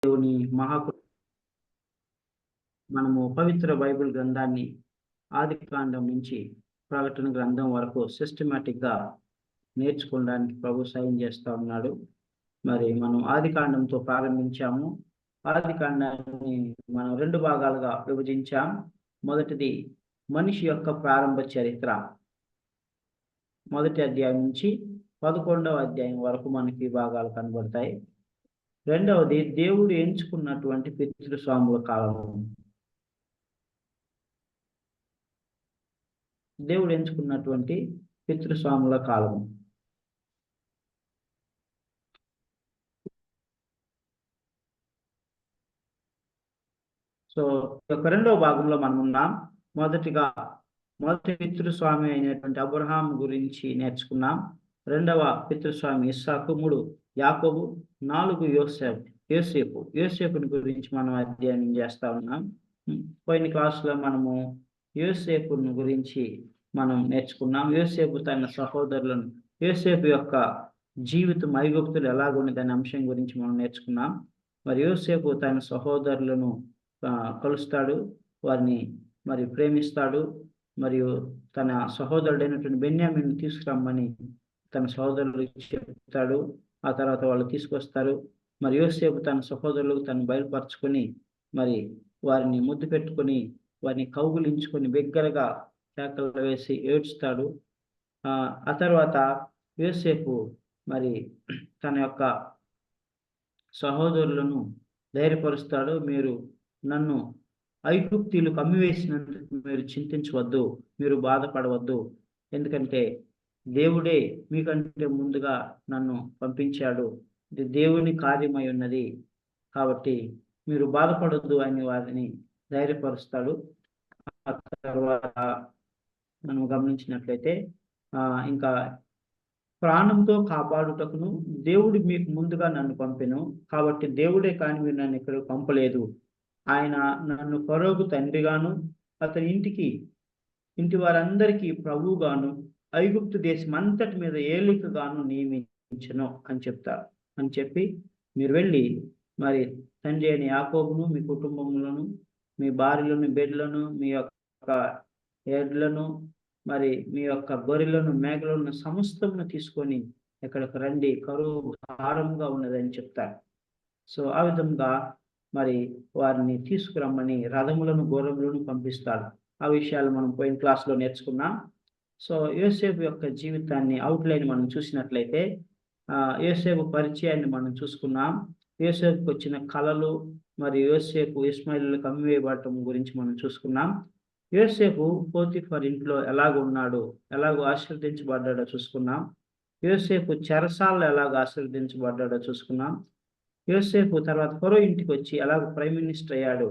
దేవుని మనము పవిత్ర బైబిల్ గ్రంథాన్ని ఆదికాండం నుంచి ప్రకటన గ్రంథం వరకు సిస్టమేటిక్గా నేర్చుకోవడానికి ప్రభు సాయం చేస్తూ ఉన్నాడు. మరి మనం ఆదికాండంతో ప్రారంభించాము. ఆదికాండాన్ని మనం 2 భాగాలుగా విభజించాం. మొదటిది మనిషి యొక్క ప్రారంభ చరిత్ర. మొదటి అధ్యాయం నుంచి 11వ అధ్యాయం వరకు మనకి ఈ భాగాలు కనబడతాయి. రెండవది దేవుడు ఎంచుకున్నటువంటి పితృస్వాముల కాలము. దేవుడు ఎంచుకున్నటువంటి పితృస్వాముల కాలము. సో రెండవ భాగంలో మనం ఉన్నాం. మొదటి పితృస్వామి అయినటువంటి అబ్రహాం గురించి నేర్చుకున్నాం. రెండవ పితృస్వామి ఇస్సాకు, 3 యాకోబు, 4 యోసేపుని గురించి మనం అధ్యయనం చేస్తా ఉన్నాం. పోయిన క్లాసులో మనము యోసేపుని గురించి మనం నేర్చుకున్నాం. యోసేపు తన సహోదరులను, యోసేపు యొక్క జీవితం ఐగుప్తులు ఎలాగున్నదనే అంశం గురించి మనం నేర్చుకున్నాం. మరి యోసేపు తన సహోదరులను కలుస్తాడు, వారిని మరి ప్రేమిస్తాడు, మరియు తన సహోదరుడైనటువంటి బెన్యామీను తీసుకురమ్మని తన సహోదరులు చెప్తాడు. ఆ తర్వాత వాళ్ళు తీసుకొస్తారు. మరి యోసేపు తన సహోదరులకు తను బయలుపరుచుకొని మరి వారిని ముద్దు పెట్టుకొని వారిని కౌగులించుకొని బిగ్గరగా కేకలు వేసి ఏడ్చుతాడు. ఆ తర్వాత యోసేపు మరి తన యొక్క సహోదరులను ధైర్యపరుస్తాడు. మీరు నన్ను ఐగుప్తీయులకు అమ్మివేసినందుకు మీరు చింతించవద్దు, మీరు బాధపడవద్దు, ఎందుకంటే దేవుడే మీకంటే ముందుగా నన్ను పంపించాడు, ఇది దేవుని కార్యమై ఉన్నది, కాబట్టి మీరు బాధపడొద్దు అని వారిని ధైర్యపరుస్తాడు. ఆ తర్వాత మనం గమనించినట్లయితే ఇంకా ప్రాణంతో కాపాడుటకును దేవుడు మీకు ముందుగా నన్ను పంపెను, కాబట్టి దేవుడే కానీ మీరు నన్ను ఇక్కడ పంపలేదు. ఆయన నన్ను ఫరోకు తండ్రిగాను అతని ఇంటి వారందరికీ ప్రభువుగాను ఐగుప్తు దేశం అంతటి మీద ఏలికగాను నియమించను అని చెప్పి మీరు వెళ్ళి మరి తండ్రి అయిన యాకోబును, మీ కుటుంబములను, మీ భార్యలను, బిడ్డలను, మీ యొక్క ఎడ్లను, మరి మీ యొక్క గొర్రెలను, మేకలను సమస్తమును తీసుకొని ఇక్కడికి రండి, కరువు భారంగా ఉన్నదని చెప్తారు. సో ఆ విధంగా మరి వారిని తీసుకురమ్మని రథములను, గుర్రములను పంపిస్తాడు. ఆ విషయాలు మనం పోయిన క్లాస్లో నేర్చుకున్నాం. సో యోసేపు యొక్క జీవితాన్ని అవుట్లైన్ మనం చూసినట్లయితే యోసేపు పరిచయాన్ని మనం చూసుకున్నాం. యోసేపుకి వచ్చిన కళలు, మరి యోసేపు ఇస్మాయిలులకు అమ్మివేయబడటం గురించి మనం చూసుకున్నాం. యోసేపు పోతిఫర్ ఇంట్లో ఎలాగున్నాడో, ఎలాగో ఆశీర్వదించబడ్డాడో చూసుకున్నాం. యోసేపు చెరసాలలో ఎలాగో ఆశీర్వదించబడ్డాడో చూసుకున్నాం. యోసేపు తర్వాత ఫరో ఇంటికి వచ్చి ఎలాగో ప్రైమ్ మినిస్టర్ అయ్యాడు.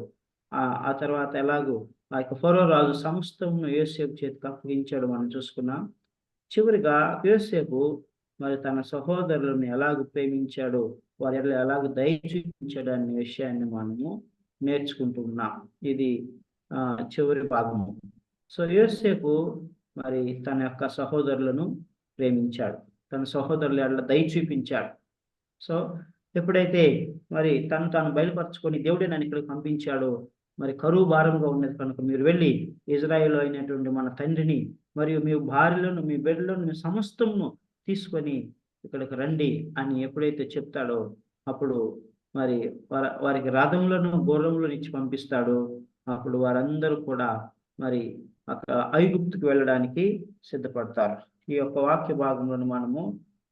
ఆ తర్వాత ఎలాగో ఆ యొక్క ఫరో రాజు సమస్తమును యోసేపు చేతికి అప్పగించాడు మనం చూసుకున్నాం. చివరిగా యోసేపు మరి తన సహోదరులను ఎలాగో ప్రేమించాడు, వారి ఎలాగో దయ చూపించాడు అనే విషయాన్ని మనము నేర్చుకుంటున్నాం. ఇది చివరి భాగము. సో యోసేపు మరి తన యొక్క సహోదరులను ప్రేమించాడు, తన సహోదరుల ఎడల దయ చూపించాడు. సో ఎప్పుడైతే మరి తాను బయలుపరచుకొని దేవుడే నన్ను ఇక్కడికి పంపించాడో, మరి కరువు భారంగా ఉన్నది కనుక మీరు వెళ్ళి ఇజ్రాయేల్ అయినటువంటి మన తండ్రిని మరియు మీ భార్యలను, మీ బిడ్డలను, మీ సమస్తమును తీసుకొని ఇక్కడికి రండి అని ఎప్పుడైతే చెప్తాడో అప్పుడు మరి వారికి రథములను, గుర్రములను ఇచ్చి పంపిస్తాడు. అప్పుడు వారందరూ కూడా మరి ఐగుప్తుకు వెళ్ళడానికి సిద్ధపడతారు. ఈ యొక్క వాక్య భాగంలో మనము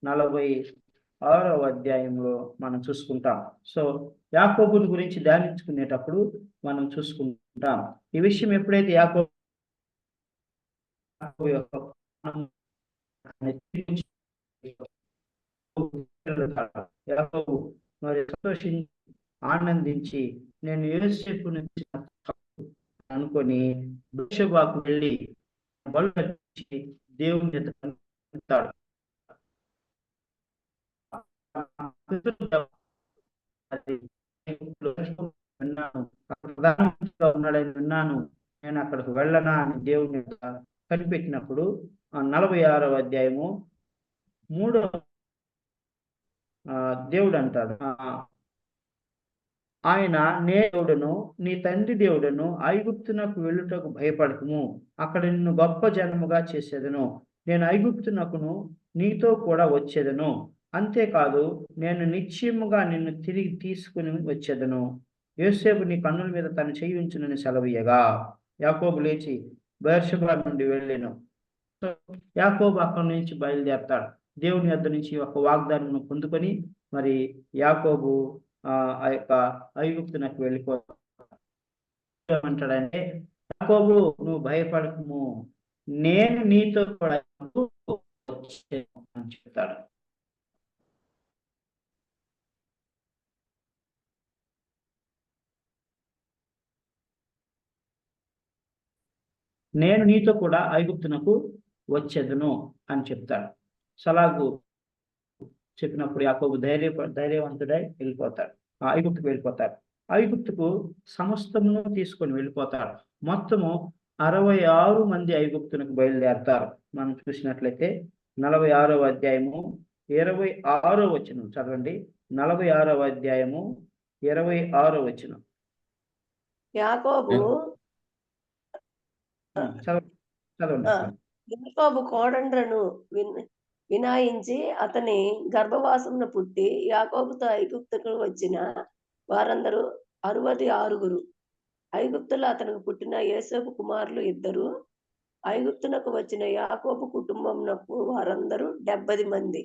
46వ అధ్యాయంలో మనం చూసుకుంటాం. సో యాకోబుని గురించి ధ్యానించుకునేటప్పుడు మనం చూసుకుంటాం. ఈ విషయం ఎప్పుడైతే యాకోబు మరి సంతోషించి ఆనందించి నేను యోసేపు నుంచి అనుకొని బెర్షెబాకు వెళ్ళి బలు కట్టి దేవుని ఎదుగుతాడు. ఉన్నాడని విన్నాను, నేను అక్కడికి వెళ్ళనా అని దేవుని కనిపెట్టినప్పుడు 46వ అధ్యాయము 3వ దేవుడు అంటాడు, ఆయన నే దేవుడను నీ తండ్రి దేవుడను ఐగుప్తునకు వెళ్ళుటకు భయపడకము, అక్కడ నిన్ను గొప్ప జనముగా చేసేదను. నేను ఐగుప్తునకును నీతో కూడా వచ్చేదను. అంతేకాదు నేను నిశ్చయముగా నిన్ను తిరిగి తీసుకుని వచ్చేదను. యోసేపు నీ కన్నుల మీద తన చెయ్యి ఉంచునని సెలవీయగా యాకోబు లేచి బెర్షెబా నుండి వెళ్ళెను. యాకోబు అక్కడి నుంచి బయలుదేరతాడు. దేవుని యొద్ద నుంచి ఒక వాగ్దానం పొందుకొని మరి యాకోబు ఆ యొక్క ఐగుప్తునకు వెళ్ళిపోతాడు. ఏమంటాడంటే, యాకోబు నువ్వు భయపడకము, నేను నీతో కూడా వచ్చాను అని చెప్తాడు. నేను నీతో కూడా ఐగుప్తునకు వచ్చేదను అని చెప్తాడు. సలాగు చెప్పినప్పుడు యాకోబు ధైర్యవంతుడై వెళ్ళిపోతాడు. ఐగుప్తుకు వెళ్ళిపోతాడు. ఐగుప్తుకు సమస్తమును తీసుకొని వెళ్ళిపోతాడు. మొత్తము 66 మంది ఐగుప్తునకు బయలుదేరతారు. మనం చూసినట్లయితే 46వ అధ్యాయము 26వ వచనం చదవండి. 46వ అధ్యాయము 26వ వచనం. యాకోబు చదవండి. యాకోబు కోడండ్రను వినాయించి అతని గర్భవాసమున పుట్టి యాకోబుతో ఐగుప్తుకు వచ్చిన వారందరూ 66. ఐగుప్తులో అతనికి పుట్టిన యోసేపు కుమారులు 2. ఐగుప్తునకు వచ్చిన యాకోబు కుటుంబంనకు వారందరూ 70 మంది.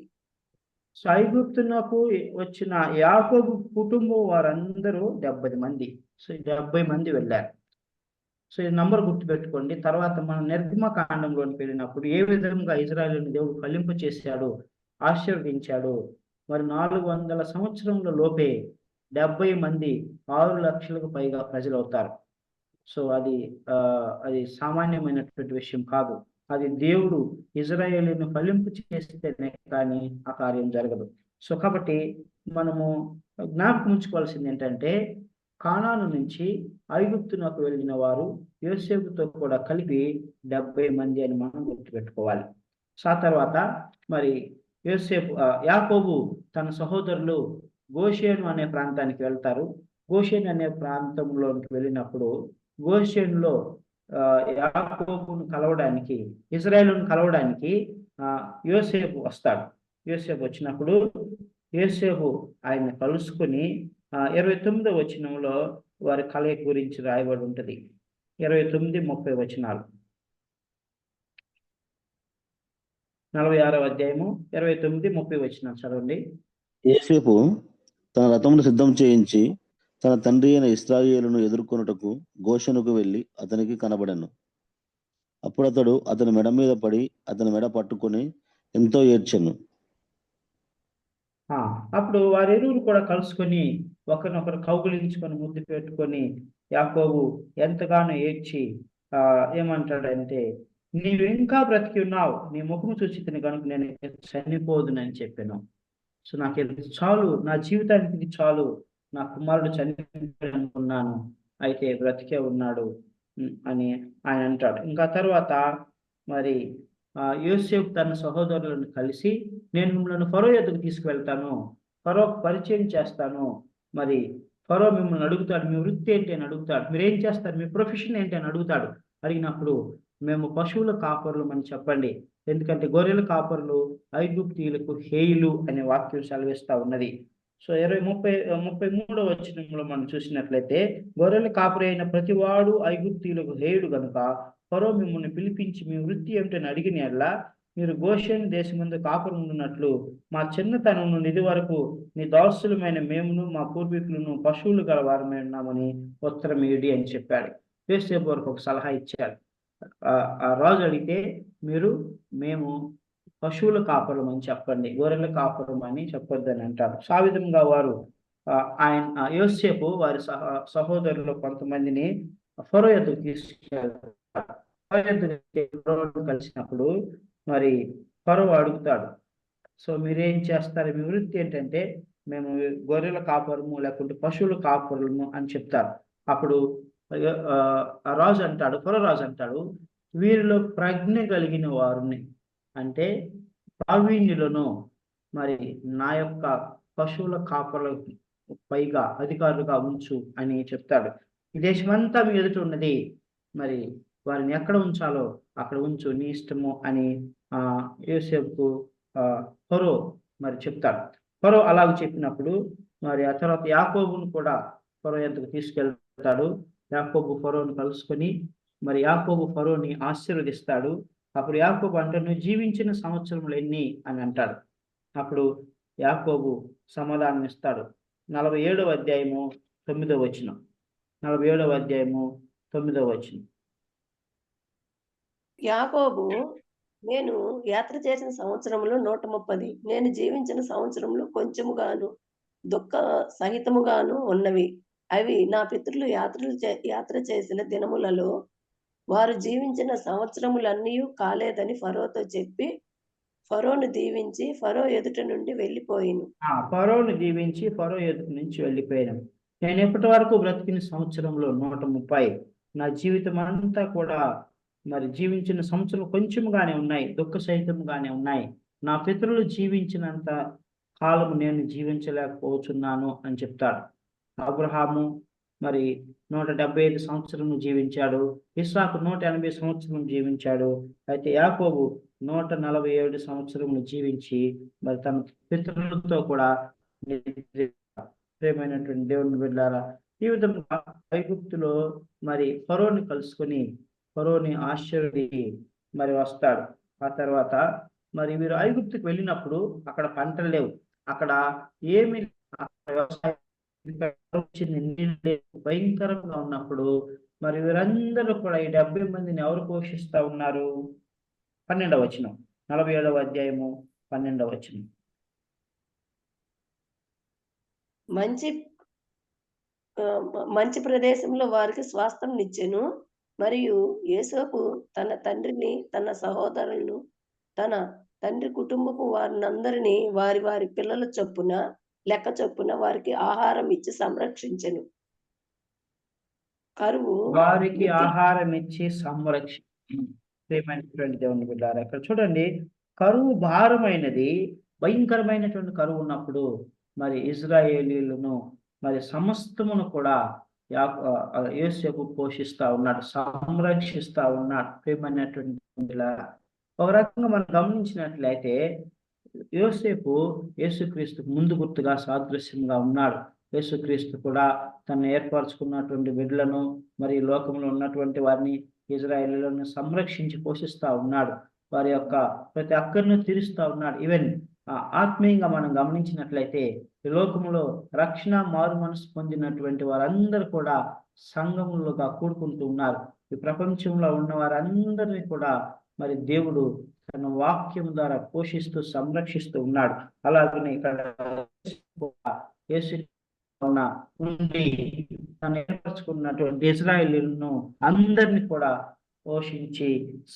సో ఐగుప్తునకు వచ్చిన యాకోబు కుటుంబం వారందరూ 70 మంది. సో 70 మంది వెళ్ళారు. సో ఈ నంబర్ గుర్తుపెట్టుకోండి. తర్వాత మనం నిర్గమకాండంలోకి వెళ్ళినప్పుడు ఏ విధంగా ఇజ్రాయేలుని దేవుడు ఫలింపు చేశాడు, ఆశీర్వదించాడు. మరి 400 సంవత్సరంలో లోపే 70 మంది 6 లక్షలకు పైగా ప్రజలు అవుతారు. సో అది సామాన్యమైనటువంటి విషయం కాదు. అది దేవుడు ఇజ్రాయేలుని ఫలింపు చేస్తేనే కానీ ఆ కార్యం జరగదు. సో కాబట్టి మనము జ్ఞాపకం ఉంచుకోవాల్సింది ఏంటంటే, కానాను నుంచి ఐగుప్తునకు వెళ్ళిన వారు యోసేపుతో కూడా కలిపి 70 మంది అని మనం గుర్తుపెట్టుకోవాలి. సో ఆ తర్వాత మరి యాకోబు తన సహోదరులు గోషేను అనే ప్రాంతానికి వెళ్తారు. గోషేను అనే ప్రాంతంలోకి వెళ్ళినప్పుడు గోషేనులో యాకోబును కలవడానికి, ఇజ్రాయేలును కలవడానికి యోసేపు వస్తాడు. యోసేపు వచ్చినప్పుడు యోసేపు ఆయన కలుసుకొని 29వ వచనంలో వారి కలయిక గురించి రాయబడి ఉంటుంది. 29-30 వచనాలు. 46వ అధ్యాయము 29-30 వచనాలు చదవండి. యోసేపు తన రథమును సిద్ధం చేయించి తన తండ్రి అయిన ఇశ్రాయేలును ఎదుర్కొనుటకు గోషెనుకు వెళ్ళి అతనికి కనబడెను. అప్పుడు అతడు అతని మెడ మీద పడి అతని మెడ పట్టుకొని ఎంతో ఏడ్చెను. అప్పుడు వారిరువురు కూడా కలుసుకొని ఒకరినొకరు కౌగులించుకొని ముద్దు పెట్టుకొని యాకోబు ఎంతగానో ఏడ్చి ఏమంటాడంటే, నీవు ఇంకా బ్రతికి ఉన్నావు, నీ ముఖము చూసి కనుక నేను చనిపోదునని చెప్పాను. సో నాకు ఇది చాలు, నా జీవితానికి ఇది చాలు, నా కుమారుడు చనిపోయానుకున్నాను, అయితే బ్రతికే ఉన్నాడు అని ఆయన అంటాడు. ఇంకా తర్వాత మరి యోసేపు తన సహోదరులను కలిసి, నేను మిమ్మల్ని ఫరో యొద్దకు తీసుకువెళ్తాను, ఫరోకు పరిచయం చేస్తాను, మరి ఫరో మిమ్మల్ని అడుగుతాడు, మీ వృత్తి ఏంటి అని అడుగుతాడు, మీరేం చేస్తారు, మీ ప్రొఫెషన్ ఏంటి అని అడుగుతాడు. అడిగినప్పుడు మేము పశువుల కాపరులు అని చెప్పండి, ఎందుకంటే గొర్రెల కాపరులు ఐగుప్తీయులకు హేయులు అనే వాక్యం సెలవిస్తా ఉన్నది. సో 33వ వచనంలో మనం చూసినట్లయితే, గొర్రెల కాపరి అయిన ప్రతివాడు ఐగుప్తీయులకు హేయుడు గనుక ఫరో మిమ్మల్ని పిలిపించి మీ వృత్తి ఏమిటని అడిగిన యెడల మీరు గోషేను దేశమందు కాపురం ఉండునట్లు మా చిన్నతనం నుండి ఇది వరకు నీ దాసులమైన మేమును మా పూర్వీకులను పశువులు గల వారమై ఉన్నామని ఉత్తరం ఇయ్యుడి అని చెప్పాడు. యోసేపు వారికి ఒక సలహా ఇచ్చాడు. ఆ రాజు అడిగితే మేము పశువుల కాపురం అని చెప్పండి, గొర్రెల కాపురం అని చెప్పొద్దని అంటారు. సో ఆ విధంగా వారు యోసేపు వారి సహోదరులు కొంతమందిని ఫరో యొద్దకు తీసుకెళ్తారు. కలిసినప్పుడు మరి ఫరో అడుగుతాడు, సో మీరేం చేస్తారు, మీ వృత్తి ఏంటంటే మేము గొర్రెల కాపురము లేకుంటే పశువుల కాపురము అని చెప్తారు. అప్పుడు రాజు అంటాడు, ఫరో రాజు అంటాడు, వీరిలో ప్రజ్ఞ కలిగిన వారిని, అంటే ప్రావీణ్యులను మరి నా యొక్క పశువుల కాపుల పైగా అధికారులుగా ఉంచు అని చెప్తాడు. ఈ దేశమంతా మీ ఎదుట ఉన్నది, మరి వారిని ఎక్కడ ఉంచాలో అక్కడ ఉంచు, నీ ఇష్టము అని యోసేపుకు ఫరో మరి చెప్తాడు. ఫరో అలాగ చెప్పినప్పుడు మరి ఆ తర్వాత యాకోబును కూడా ఫరో యొద్దకు తీసుకెళ్తాడు. యాకోబు ఫరోను కలుసుకొని మరి యాకోబు ఫరోని ఆశీర్వదిస్తాడు. అప్పుడు యాకోబు అంటే నువ్వు జీవించిన సంవత్సరములు ఎన్ని అని అంటాడు. అప్పుడు యాకోబు సమాధానం ఇస్తాడు. 47వ అధ్యాయము 9వ వచనం. 47వ అధ్యాయము 9వ వచనం. యాకోబు, నేను యాత్ర చేసిన సంవత్సరములు 130, నేను జీవించిన సంవత్సరములు కొంచెముగాను దుఃఖ సహితముగాను ఉన్నవి. అవి నా పితరులు యాత్ర చేసిన దినములలో వారు జీవించిన సంవత్సరములన్నీ కాలేదని ఫరోతో చెప్పి ఫరోను దీవించి ఫరో ఎదుట నుండి వెళ్ళిపోయిను. ఫరోను దీవించి ఫరో ఎదుట నుంచి వెళ్ళిపోయాను. నేను ఎప్పటి వరకు బ్రతికిన సంవత్సరంలో 130, నా జీవితం అంతా కూడా మరి జీవించిన సంవత్సరం కొంచెంగానే ఉన్నాయి, దుఃఖ సహితంగానే ఉన్నాయి. నా పితరులు జీవించినంత కాలము నేను జీవించలేకపోతున్నాను అని చెప్తాడు. అబ్రహాము మరి 175 సంవత్సరం జీవించాడు. ఇస్సాకు 180 సంవత్సరం జీవించాడు. అయితే యాకోబు 147 సంవత్సరములు జీవించి మరి తన పితరులతో కూడా ప్రేమైనటువంటి దేవుని బిడ్డలారా, ఈ విధంగా ఐగుప్తులో మరి ఫరోని కలుసుకొని ఫరోని ఆశీర్వది మరి వస్తాడు. ఆ తర్వాత మరి వీరు ఐగుప్తుకు వెళ్ళినప్పుడు అక్కడ పంటలు లేవు, అక్కడ ఏమి వ్యవసాయం భయంకరంగా ఉన్నప్పుడు మరి వీరందరూ కూడా ఈ 70 మందిని ఎవరు పోషిస్తా ఉన్నారు? 12వ వచనం, 47వ అధ్యాయము 12వ వచనం. మంచి ప్రదేశంలో వారికి స్వాస్థ్యం నిచ్చెను. మరియు యోసేపు తన తండ్రిని, తన సహోదరులను, తన తండ్రి కుటుంబపు వారినందరినీ వారి వారి పిల్లల చొప్పున లెక్క చొప్పున వారికి ఆహారం ఇచ్చి సంరక్షించెను. కరువు వారికి ఆహారం ఇచ్చి ప్రేమైనటువంటి దేవుని బిడ్డారా, ఇక్కడ చూడండి, కరువు భారమైనది, భయంకరమైనటువంటి కరువు ఉన్నప్పుడు మరి ఇజ్రాయేలీలను మరి సమస్తమును కూడా యోసేపు పోషిస్తా ఉన్నాడు, సంరక్షిస్తా ఉన్నాడు. ప్రేమైనటువంటి ఒక రకంగా మనం గమనించినట్లయితే యోసేపు యేసుక్రీస్తుకు ముందు గుర్తుగా సాదృశ్యంగా ఉన్నాడు. యేసుక్రీస్తు కూడా తను ఏర్పరచుకున్నటువంటి బిడ్డలను మరి లోకంలో ఉన్నటువంటి వారిని, ఇజ్రాయేలీలను సంరక్షించి పోషిస్తా ఉన్నాడు. వారి యొక్క ప్రతి అక్కర్ను తీరుస్తా ఉన్నాడు. ఈవెన్ ఆత్మీయంగా మనం గమనించినట్లయితే ఈ లోకంలో రక్షణ మారు మనసు పొందినటువంటి వారందరూ కూడా సంఘములుగా కూడుకుంటూ ఉన్నారు. ఈ ప్రపంచంలో ఉన్న వారందరినీ కూడా మరి దేవుడు తన వాక్యం ద్వారా పోషిస్తూ సంరక్షిస్తూ ఉన్నాడు. అలాగనే ఇక్కడ ఉండి తను ఏర్పరచుకున్నటువంటి ఇజ్రాయేలీలను అందరినీ కూడా పోషించి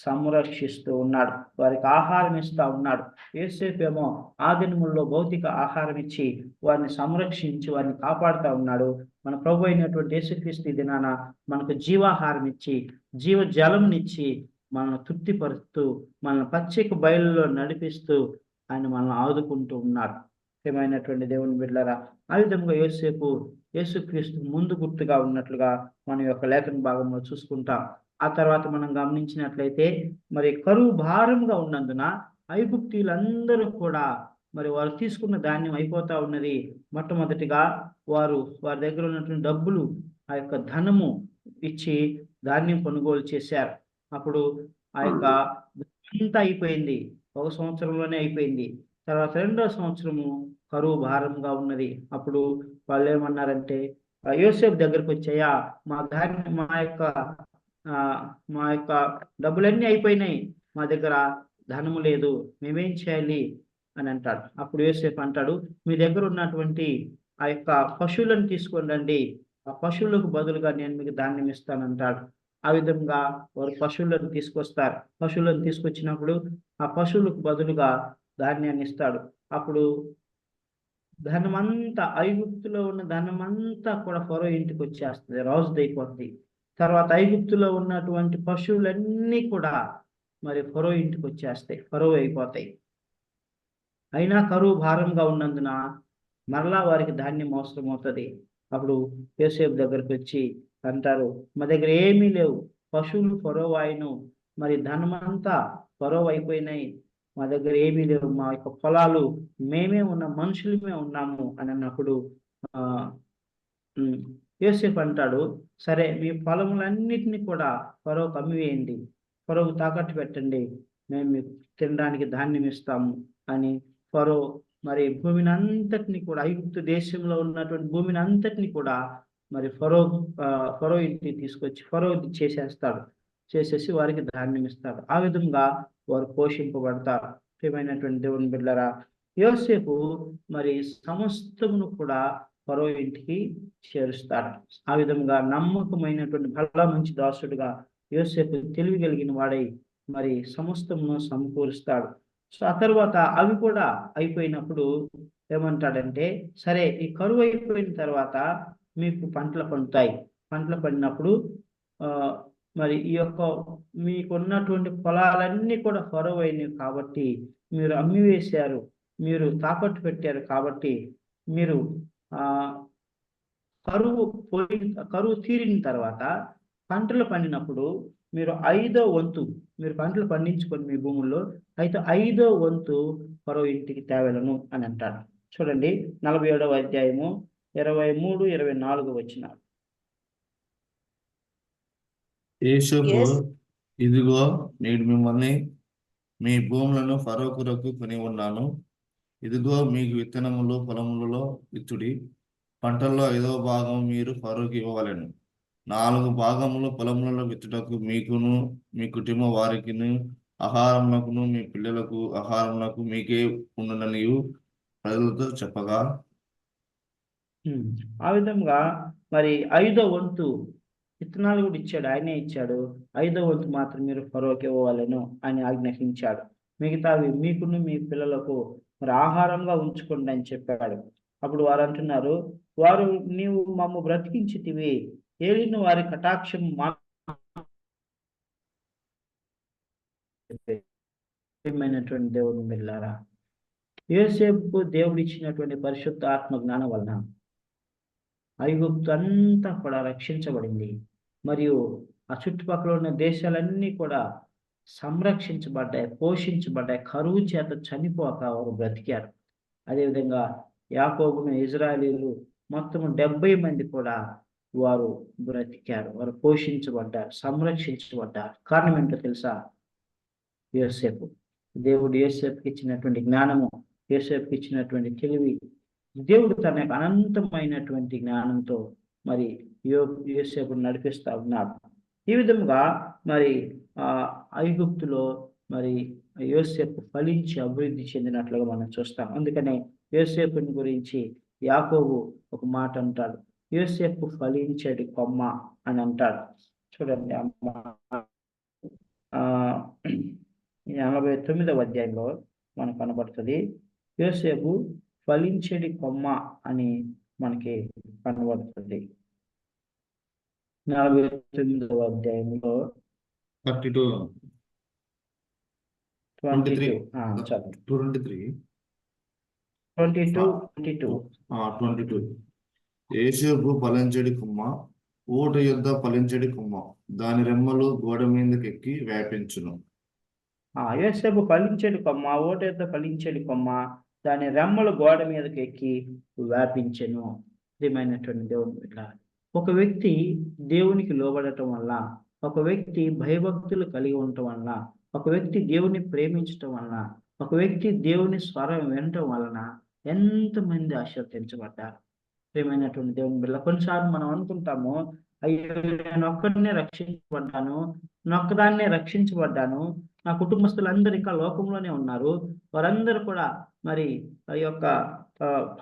సంరక్షిస్తూ ఉన్నాడు, వారికి ఆహారం ఇస్తా ఉన్నాడు. యోసేపు ఏమో ఆ దినముల్లో భౌతిక ఆహారం ఇచ్చి వారిని సంరక్షించి వారిని కాపాడుతూ ఉన్నాడు. మన ప్రభు అయినటువంటి యేసుక్రీస్తు దినాన మనకు జీవాహారం ఇచ్చి జీవ జలంనిచ్చి మనల్ని తృప్తిపరుస్తూ మనల్ని పచ్చిక బయలులో నడిపిస్తూ ఆయన మనల్ని ఆదుకుంటూ ఉన్నాడు. ఏమైనటువంటి దేవుని బిడ్డలారా, ఆ విధంగా యోసేపు యేసుక్రీస్తు ముందు గుర్తుగా ఉన్నట్లుగా మన యొక్క లేఖన భాగంలో చూసుకుంటాం. ఆ తర్వాత మనం గమనించినట్లయితే మరి కరువు భారంగా ఉన్నందున ఐగుప్తీయులందరూ కూడా మరి వారు తీసుకున్న ధాన్యం అయిపోతా ఉన్నది. మొట్టమొదటిగా వారి దగ్గర ఉన్నటువంటి డబ్బులు, ఆ యొక్క ధనము ఇచ్చి ధాన్యం కొనుగోలు చేశారు. అప్పుడు ఆ యొక్క అంతా అయిపోయింది, ఒక సంవత్సరంలోనే అయిపోయింది. తర్వాత 2వ సంవత్సరము కరువు భారంగా ఉన్నది. అప్పుడు వాళ్ళు ఏమన్నారంటే యోసేపు దగ్గరకు వచ్చాయా, మా ధాన్యం మా యొక్క డబ్బులన్నీ అయిపోయినాయి, మా దగ్గర ధనము లేదు, మేమేం చేయాలి అని అంటాడు. అప్పుడు యోసేపు అంటాడు, మీ దగ్గర ఉన్నటువంటి ఆ యొక్క పశువులను తీసుకొని రండి, ఆ పశువులకు బదులుగా నేను మీకు ధాన్యం ఇస్తానంటాడు. ఆ విధంగా వారు పశువులను తీసుకొస్తారు. పశువులను తీసుకొచ్చినప్పుడు ఆ పశువులకు బదులుగా ధాన్యాన్ని ఇస్తాడు. అప్పుడు ధనమంతా, ఐగుప్తులో ఉన్న ధనమంతా కూడా ఫరో ఇంటికి వచ్చేస్తుంది, రాజుదైపోతుంది. తర్వాత ఐగుప్తులో ఉన్నటువంటి పశువులన్నీ కూడా మరి ఫరో ఇంటికి వచ్చేస్తాయి, ఫరో అయిపోతాయి. అయినా కరువు భారంగా ఉన్నందున మరలా వారికి ధాన్యం అవసరం అవుతుంది. అప్పుడు యోసేపు దగ్గరికి వచ్చి అంటారు, మా దగ్గర ఏమీ లేవు, పశువులు ఫరో ఆయను, మరి ధనమంతా ఫరో అయిపోయినాయి, మా దగ్గర ఏమీ లేవు, మా యొక్క పొలాలు మేమే ఉన్నాం, మనుషులమే ఉన్నాము అని అన్నప్పుడు ఆ ఉమ్, యోసేపు అంటాడు, సరే మీ పొలములన్నిటిని కూడా ఫరోకు అమ్మివేయండి, ఫరోకు తాకట్టు పెట్టండి, మేము మీకు తినడానికి ధాన్యం ఇస్తాము అని ఫరో మరి భూమిని అంతటిని కూడా, ఐగుప్తు దేశంలో ఉన్నటువంటి భూమిని అంతటిని కూడా మరి ఫరో ఇంటికి తీసుకొచ్చి ఫరో చేసేస్తాడు, చేసేసి వారికి ధాన్యం ఇస్తాడు. ఆ విధంగా వారు పోషింపబడతారు. ప్రియమైనటువంటి దేవుని బిడ్డలారా, యోసేపు మరి సమస్తమును కూడా ఫరో ఇంటికి చేరుస్తాడు. ఆ విధంగా నమ్మకమైనటువంటి బల మంచి దాసుడుగా యోసేపు తెలివి కలిగిన వాడై మరి సమస్తమును సమకూరుస్తాడు. సో ఆ తర్వాత అవి కూడా అయిపోయినప్పుడు ఏమంటాడంటే, సరే ఈ కరువు అయిపోయిన తర్వాత మీకు పంటలు పండుతాయి, పంటలు పడినప్పుడు ఆ మరి ఈ యొక్క మీకున్నటువంటి పొలాలన్నీ కూడా ఫరో అయినవి కాబట్టి, మీరు అమ్మివేశారు, మీరు తాకట్టు పెట్టారు కాబట్టి, మీరు ఆ కరువు తీరిన తర్వాత పంటలు పండినప్పుడు మీరు 5వ వంతు మీరు పంటలు పండించుకొని మీ భూముల్లో అయితే 5వ వంతు ఫరో ఇంటికి తేవలను అని అంటాడు. చూడండి 47వ అధ్యాయము 23, 24 వచనాలు. యోసేపు, యేసు ఇదిగో నేడు మిమ్మల్ని మీ భూములను ఫరో కొరకు కొని ఉన్నాను. ఇదిగో మీకు విత్తనములు పొలములలో విత్తుడి. పంటల్లో 5వ భాగం మీరు ఫరోకి ఇవ్వవలెను. 4 భాగములు పొలములలో విత్తుటకు మీకును మీ కుటుంబ వారికిను ఆహారమునకును మీ పిల్లలకు ఆహారమునకు మీకే ఉండుననియు ప్రజలతో చెప్పగా, ఆ విధంగా మరి 5వ వంతు విత్తనాలు కూడా ఇచ్చాడు, ఆయనే ఇచ్చాడు. 5వ వంతు మాత్రం మీరు ఫరోకి ఇవ్వవలెను అని ఆజ్ఞాపించాడు. మిగతావి మీకును మీ పిల్లలకు మరి ఆహారంగా ఉంచుకోండి అని చెప్పాడు. అప్పుడు వారు అంటున్నారు, వారు నీవు మమ్ము బ్రతికించితివి, ఏలిన వారి కటాక్షం మాత్రమైనటువంటి దేవుని బిడ్డలారా, యోసేపుకు దేవుడు ఇచ్చినటువంటి పరిశుద్ధ ఆత్మ జ్ఞానం వలన ఐగుప్తు అంతా కూడా రక్షించబడింది. మరియు ఆ చుట్టుపక్కల ఉన్న దేశాలన్నీ కూడా సంరక్షించబడ్డాయి, పోషించబడ్డాయి, కరువు చేత చనిపోక వారు బ్రతికారు. అదేవిధంగా యాకోబును ఇజ్రాయేలీలు మొత్తం 70 మంది కూడా వారు బ్రతికారు, వారు పోషించబడ్డారు, సంరక్షించబడ్డారు. కారణం ఏంటో తెలుసా? యోసేపు. దేవుడు యోసేపుకి ఇచ్చినటువంటి జ్ఞానము, యోసేపుకి ఇచ్చినటువంటి తెలివి, దేవుడు తన యొక్క అనంతమైనటువంటి జ్ఞానంతో మరి యోసేపును నడిపిస్తా ఉన్నాడు. ఈ విధంగా మరి ఐగుప్తులో మరి యోసేపు ఫలించి అభివృద్ధి చెందినట్లుగా మనం చూస్తాం. అందుకనే యోసేపుని గురించి యాకోబు ఒక మాట అంటాడు, యోసేపు ఫలించేది కొమ్మ అని అంటాడు. చూడండి 49వ అధ్యాయంలో మనకు కనబడుతుంది, యోసేపు ఫలించేది కొమ్మ అని మనకి కనబడుతుంది. 49వ అధ్యాయంలో 32, 22 యోసేపు ఫలించెడి కొమ్మ, ఊట యొద్ద ఫలించెడి కొమ్మ, దాని రెమ్మలు గోడ మీదకి ఎక్కి వ్యాపించును. యోసేపు ఫలించేది కొమ్మ, ఊట యొద్ద ఫలించేది కొమ్మ, దాని రెమ్మలు గోడ మీదకి ఎక్కి వ్యాపించెను. ప్రియమైనటువంటి దేవుని బిడ్డ, ఒక వ్యక్తి దేవునికి లోబడటం వల్ల, ఒక వ్యక్తి భయభక్తులు కలిగి ఉండటం వలన, ఒక వ్యక్తి దేవుని ప్రేమించటం వలన, ఒక వ్యక్తి దేవుని స్వరం వినటం వలన ఎంతమంది ఆశీర్వదించబడ్డారు. ప్రియమైనటువంటి దేవుని బిడ్డ, కొన్నిసార్లు మనం అనుకుంటాము, అయ్యో నేను ఒక్కడినే రక్షించబడ్డాను, నొక్కదాన్నే రక్షించబడ్డాను, నా కుటుంబస్తులందరూ ఇంకా లోకంలోనే ఉన్నారు, వారందరూ కూడా మరి ఆ యొక్క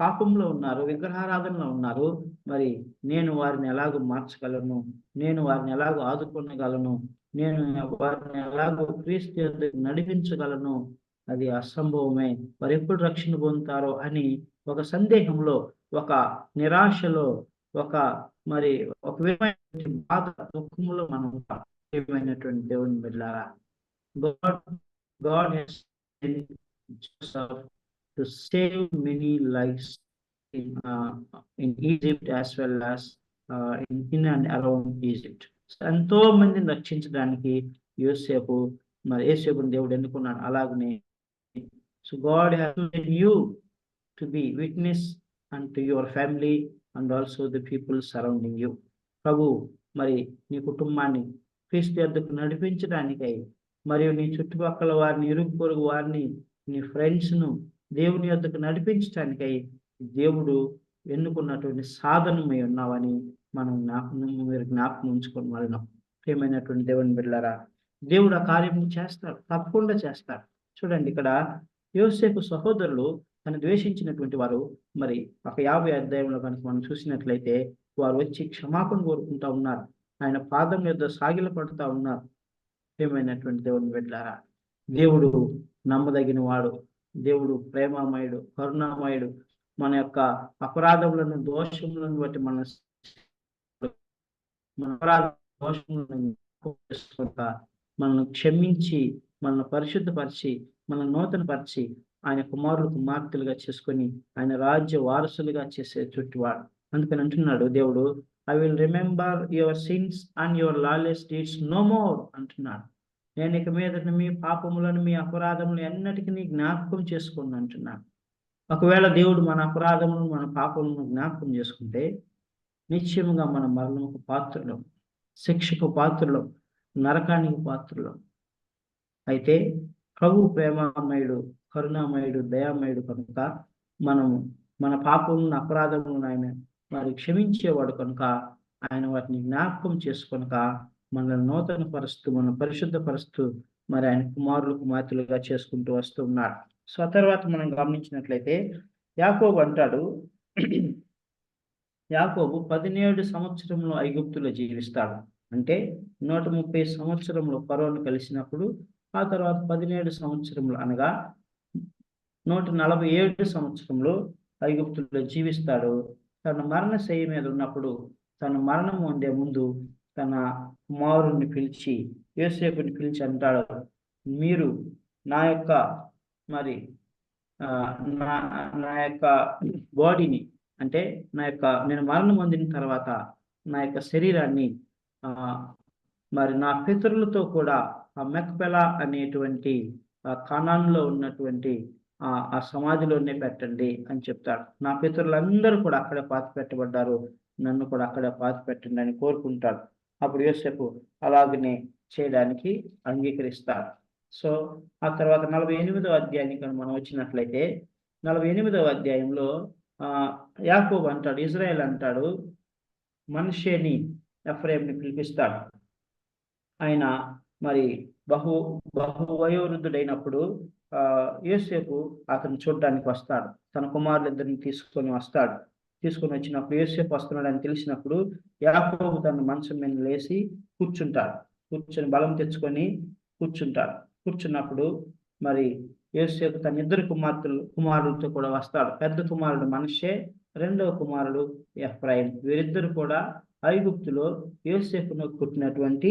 పాపంలో ఉన్నారు, విగ్రహారాధనలో ఉన్నారు, మరి నేను వారిని ఎలాగో మార్చగలను, నేను వారిని ఎలాగో ఆదుకోగలను, నేను వారిని ఎలాగో క్రీస్తు యొద్దకు నడిపించగలను, అది అసంభవమే, వారు ఎప్పుడు రక్షణ పొందుతారో అని ఒక సందేహంలో, ఒక నిరాశలో, ఒక విధమైన బాధ దుఃఖంలో మనం ఏమైనటువంటి దేవుని బిడ్డలారా, God has sent Joseph to save many lives in Egypt as well as in and around Egypt. ఎంతో మందిని రక్షించడానికి యోసేపు మరి యోసేపుని దేవుడు ఎన్నుకున్నాడు. అలాగనే so God has made you to be witness and to your family and also the people surrounding you. ప్రభు మరి నీ కుటుంబాన్ని క్రీస్తు యొద్దకు నడిపించడానికై మరియు నీ చుట్టుపక్కల వారిని, ఇరుగు పొరుగు వారిని, నీ ఫ్రెండ్స్ను దేవుని యొద్దకు నడిపించడానికై దేవుడు ఎన్నుకున్నటువంటి సాధనమై ఉన్నావని మనం మీరు జ్ఞాపకం ఉంచుకొని వాళ్ళం. ప్రియమైనటువంటి దేవుని బిడ్డలారా, దేవుడు ఆ కార్యం చేస్తాడు, తప్పకుండా చేస్తాడు. చూడండి, ఇక్కడ యోసేపు సహోదరులు తను ద్వేషించినటువంటి వారు మరి ఒక 50 అధ్యాయంలో కనుక మనం చూసినట్లయితే వారు వచ్చి క్షమాపణ కోరుకుంటా ఉన్నారు, ఆయన పాదం మీద సాగిల పడుతూ ఉన్నారు. ప్రియమైనటువంటి దేవుని బిడ్డలారా, దేవుడు నమ్మదగిన వాడు, దేవుడు ప్రేమమయుడు, కరుణామయుడు. మన యొక్క అపరాధములను, దోషములను బట్టి మన అపరాధ దోషములను మనల్ని క్షమించి, మనల్ని పరిశుద్ధపరిచి, మనల్ని నూతనపరిచి ఆయన కుమారులు కుమార్తెలుగా చేసుకొని ఆయన రాజ్య వారసులుగా చేసే చుట్టువాడు. అందుకని అంటున్నాడు దేవుడు, I will remember your sins and your lawless deeds no more అంటున్నాడు. నేను ఇక మీద మీ పాపములను, మీ అపరాధములను ఎన్నటికీ జ్ఞాపకం చేసుకోండి అంటున్నాను. ఒకవేళ దేవుడు మన అపరాధములను, మన పాపములను జ్ఞాపకం చేసుకుంటే నిశ్చయముగా మన మరణముకు పాత్రలో, శిక్షకు పాత్రలో, నరకానికి పాత్రలో. అయితే ప్రభు ప్రేమమయుడు, కరుణామయుడు, దయామయుడు కనుక మనము మన పాపములను, అపరాధములను ఆయన మరి క్షమించేవాడు కనుక ఆయన వాటిని జ్ఞాపకం చేసుకొనక మనల్ని నూతన పరుస్తూ, మన పరిశుద్ధపరుస్తూ మరి ఆయన కుమారులు కుమార్తెలుగా చేసుకుంటూ వస్తూ ఉన్నాడు. సో ఆ తర్వాత మనం గమనించినట్లయితే యాకోబు అంటాడు, యాకోబు 17 సంవత్సరంలో ఐగుప్తులో జీవిస్తాడు. అంటే 130 సంవత్సరంలో ఫరోను కలిసినప్పుడు, ఆ తర్వాత 17 సంవత్సరంలో అనగా 147 సంవత్సరంలో ఐగుప్తులో జీవిస్తాడు. తన మరణశయ్య మీద ఉన్నప్పుడు, తన మరణం ఉండే ముందు తన కుమారుడిని పిలిచి, యోసేపుని పిలిచి అంటాడు, మీరు నా యొక్క మరి నా యొక్క బాడీని, అంటే నేను మరణం పొందిన తర్వాత నా యొక్క శరీరాన్ని మరి నా పితరులతో కూడా ఆ మెక్పెలా అనేటువంటి కానాన్లో ఉన్నటువంటి ఆ సమాధిలోనే పెట్టండి అని చెప్తాడు. నా పితరులందరూ కూడా అక్కడే పాతి పెట్టబడ్డారు, నన్ను కూడా అక్కడే పాతి పెట్టండి అని కోరుకుంటాడు. అప్పుడు యోసేపు అలాగనే చేయడానికి అంగీకరిస్తాడు. సో ఆ తర్వాత 48వ అధ్యాయానికి మనం వచ్చినట్లయితే 48వ అధ్యాయంలో యాకోబు అంటాడు, ఇజ్రాయెల్ అంటాడు, మనష్షేని, ఎఫ్రాయిముని పిలిపిస్తాడు. ఆయన మరి బహు వయోవృద్ధుడైనప్పుడు యోసేపు అతను చూడడానికి వస్తాడు. తన కుమారులిద్దరిని తీసుకొని వచ్చినప్పుడు యోసేపు వస్తున్నాడని తెలిసినప్పుడు యాకోబు తన మంచం మీద లేచి కూర్చొని బలం తెచ్చుకొని కూర్చున్నప్పుడు మరి యోసేపు తన 2 కుమారులతో కూడా వస్తాడు. పెద్ద కుమారుడు మనష్షే, రెండవ కుమారుడు ఎఫ్రాయిం. వీరిద్దరు కూడా ఐగుప్తులో యోసేపును పుట్టినటువంటి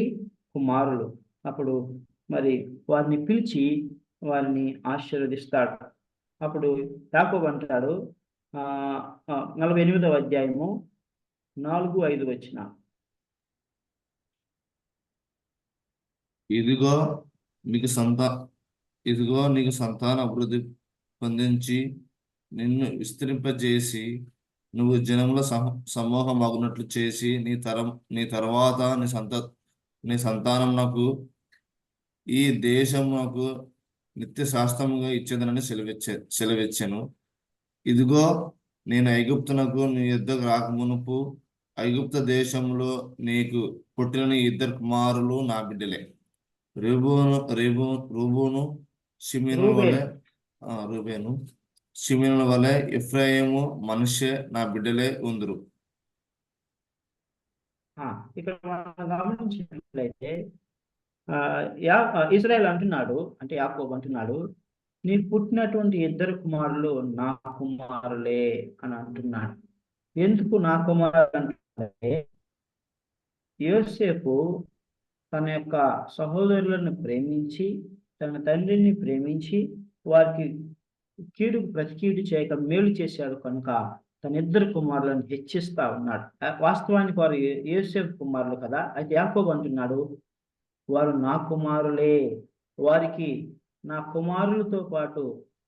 కుమారులు. అప్పుడు మరి వారిని పిలిచి వారిని ఆశీర్వదిస్తాడు. అప్పుడు యాకోబు అంటాడు, 48వ అధ్యాయము 4-5 వచ్చిన, ఇదిగో నీకు సంతాన అభివృద్ధి పొందించి నిన్ను విస్తరింపజేసి నువ్వు జనముల సమూహం అగునట్లు చేసి నీ తర్వాత నీ సంతానమునకు ఈ దేశమునకు నిత్య శాస్త్రముగా ఇచ్చేదనని సెలవిచ్చాను. ఇదిగో నేను ఐగుప్తునకు నీ యుద్ధకు రాకమునుపు ఐగుప్త దేశంలో నీకు పుట్టిన 2 కుమారులు నా బిడ్డలే. రూబేను షిమీనుల వలె ఎఫ్రాయిము, మనష్షే నా బిడ్డలే ఉందురు. ఇక్కడ మనం గమనించినట్లయితే ఇజ్రాయెల్ అంటున్నాడు, అంటే యాకోబు అంటున్నాడు, నీకు పుట్టినటువంటి 2 కుమారులు నా కుమారులే అని అంటున్నాడు. ఎందుకు నా కుమారులు అంటే యోసేపు తన యొక్క సహోదరులను ప్రేమించి, తన తండ్రిని ప్రేమించి వారికి కీడుకు ప్రతి కీడు చేయక మేలు చేశాడు కనుక తన ఇద్దరు కుమారులను హెచ్చిస్తా ఉన్నాడు. వాస్తవానికి వారు యోసేపు కుమారులు కదా. అయితే యాకోబు అంటున్నాడు, వారు నా కుమారులే, వారికి నా కుమారులతో పాటు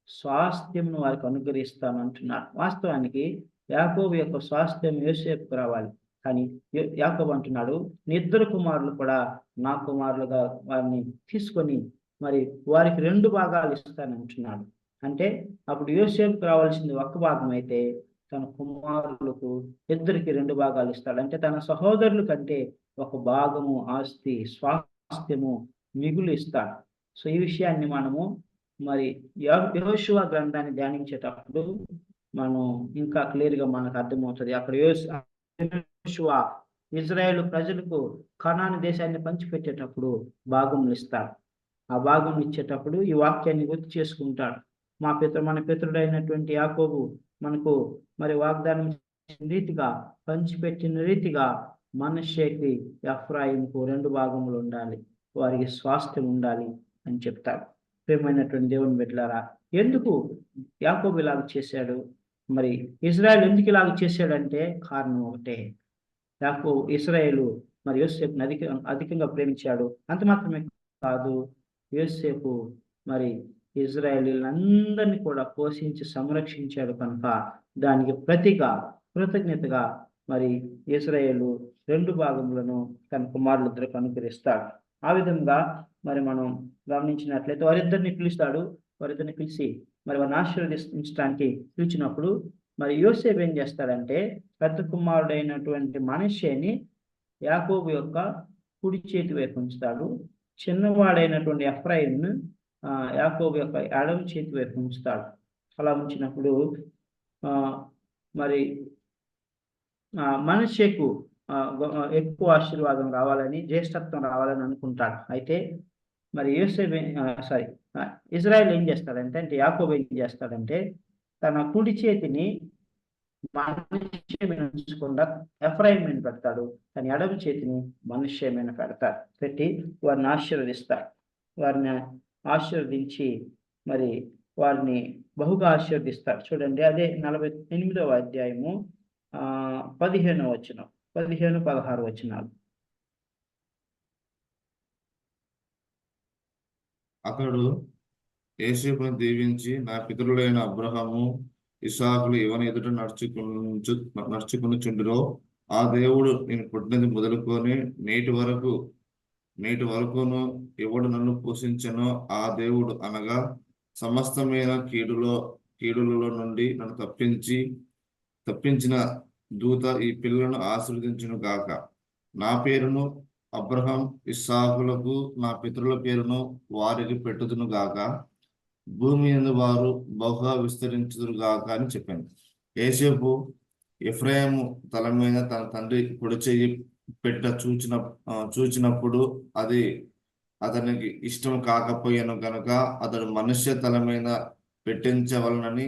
స్వాస్థ్యంను వారికి అనుగ్రహిస్తాను అంటున్నాడు. వాస్తవానికి యాకోబు యొక్క స్వాస్థ్యం యోసేపుకు రావాలి, కానీ యాకోబు అంటున్నాడు, నీ ఇద్దరు కుమారులు కూడా నా కుమారులుగా వారిని తీసుకొని మరి వారికి 2 భాగాలు ఇస్తాను అంటున్నాడు. అంటే అప్పుడు యోసేపుకు రావాల్సింది 1 భాగం అయితే తన కుమారులకు ఇద్దరికి 2 భాగాలు ఇస్తాడు. అంటే తన సహోదరుల కంటే 1 భాగము ఆస్తి స్వాస్థ్యము మిగులు ఇస్తాడు. సో ఈ విషయాన్ని మనము మరి యెహోషువ గ్రంథాన్ని ధ్యానించేటప్పుడు మనం ఇంకా క్లియర్గా మనకు అర్థమవుతుంది. అక్కడ యెహోషువ ఇజ్రాయేల్ ప్రజలకు కనాను దేశాన్ని పంచిపెట్టేటప్పుడు భాగములు ఇస్తాడు. ఆ భాగం ఇచ్చేటప్పుడు ఈ వాక్యాన్ని గుర్తు చేసుకుంటాడు. మన పితరుడైనటువంటి యాకోబు మనకు మరి వాగ్దానం రీతిగా పంచిపెట్టిన రీతిగా మనష్షేకి ఎఫ్రాయిముకు 2 భాగములు ఉండాలి, వారికి స్వాస్థ్యం ఉండాలి అని చెప్తాడు. ప్రియమైనటువంటి దేవుని బిడ్డలారా, ఎందుకు యాకోబు ఇలాగ చేశాడు, మరి ఇజ్రాయెల్ ఎందుకు ఇలాగ చేశాడంటే కారణం ఒకటే, ఇశ్రాయేలు మరి యోసేపుని అధికంగా ప్రేమించాడు. అంత మాత్రమే కాదు, యోసేపు మరి ఇజ్రాయేలీలందరినీ కూడా పోషించి సంరక్షించాడు కనుక దానికి కృతజ్ఞతగా మరి ఇశ్రాయేలు 2 భాగములను తన కుమారులిద్దరికి అనుగ్రహిస్తాడు. ఆ విధంగా మరి మనం గమనించినట్లయితే వారిద్దరిని పిలిచి మరి వారిని ఆశీర్వదించడానికి పిలిచినప్పుడు మరి యోసేపు ఏం చేస్తాడంటే పెద్ద కుమారుడైనటువంటి మనష్షేని యాకోబు యొక్క కుడి చేతి వైపు ఉంచుతాడు, చిన్నవాడైనటువంటి ఎఫ్రాయిమును యాకోబు యొక్క ఎడమ చేతి వైపు ఉంచుతాడు. అలా ఉంచినప్పుడు మరి మనష్షేకు ఎక్కువ ఆశీర్వాదం రావాలని, జ్యేష్ఠత్వం రావాలని అనుకుంటాడు. అయితే మరి ఇజ్రాయెల్ ఏం చేస్తాడంటే యాకోబు ఏం చేస్తాడంటే తన కుడి చేతిని మనష్షే మీద ఉంచకుండా ఎఫ్రాయిం మీద పెడతాడు, తన ఎడమ చేతిని మనష్షే మీద పెట్టి వారిని ఆశీర్వదిస్తాడు. వారిని ఆశీర్వదించి మరి వారిని బహుగా ఆశీర్వదిస్తాడు. చూడండి, అదే 48వ అధ్యాయము 15వ వచనం, 15-16 వచనాలు. అతడు యోసేపును దీవించి, నా పితరులైన అబ్రహాము ఇస్సాకులు ఎవని ఎదుట నడుచుకొనుచుండిరో ఆ దేవుడు నేను పుట్టినది మొదలుకొని నేటి వరకును ఎవడు నన్ను పోషించనో ఆ దేవుడు అనగా సమస్తమైన కీడులలో నుండి నన్ను తప్పించిన దూత ఈ పిల్లలను ఆశీర్వదించును గాక. నా పేరును అబ్రహాం ఇస్సాకులకు నా పితరుల పేరును వారికి పెట్టుదును గాక. భూమి యందు వారు బహుగా విస్తరించుదురు గాక అని చెప్పాను. యోసేపు ఎఫ్రాయిము తల మీద తన తండ్రి పొడి చెయ్యి చూచినప్పుడు అది అతనికి ఇష్టం కాకపోయాను కనుక అతడు మనష్షే తల మీద పెట్టించవలనని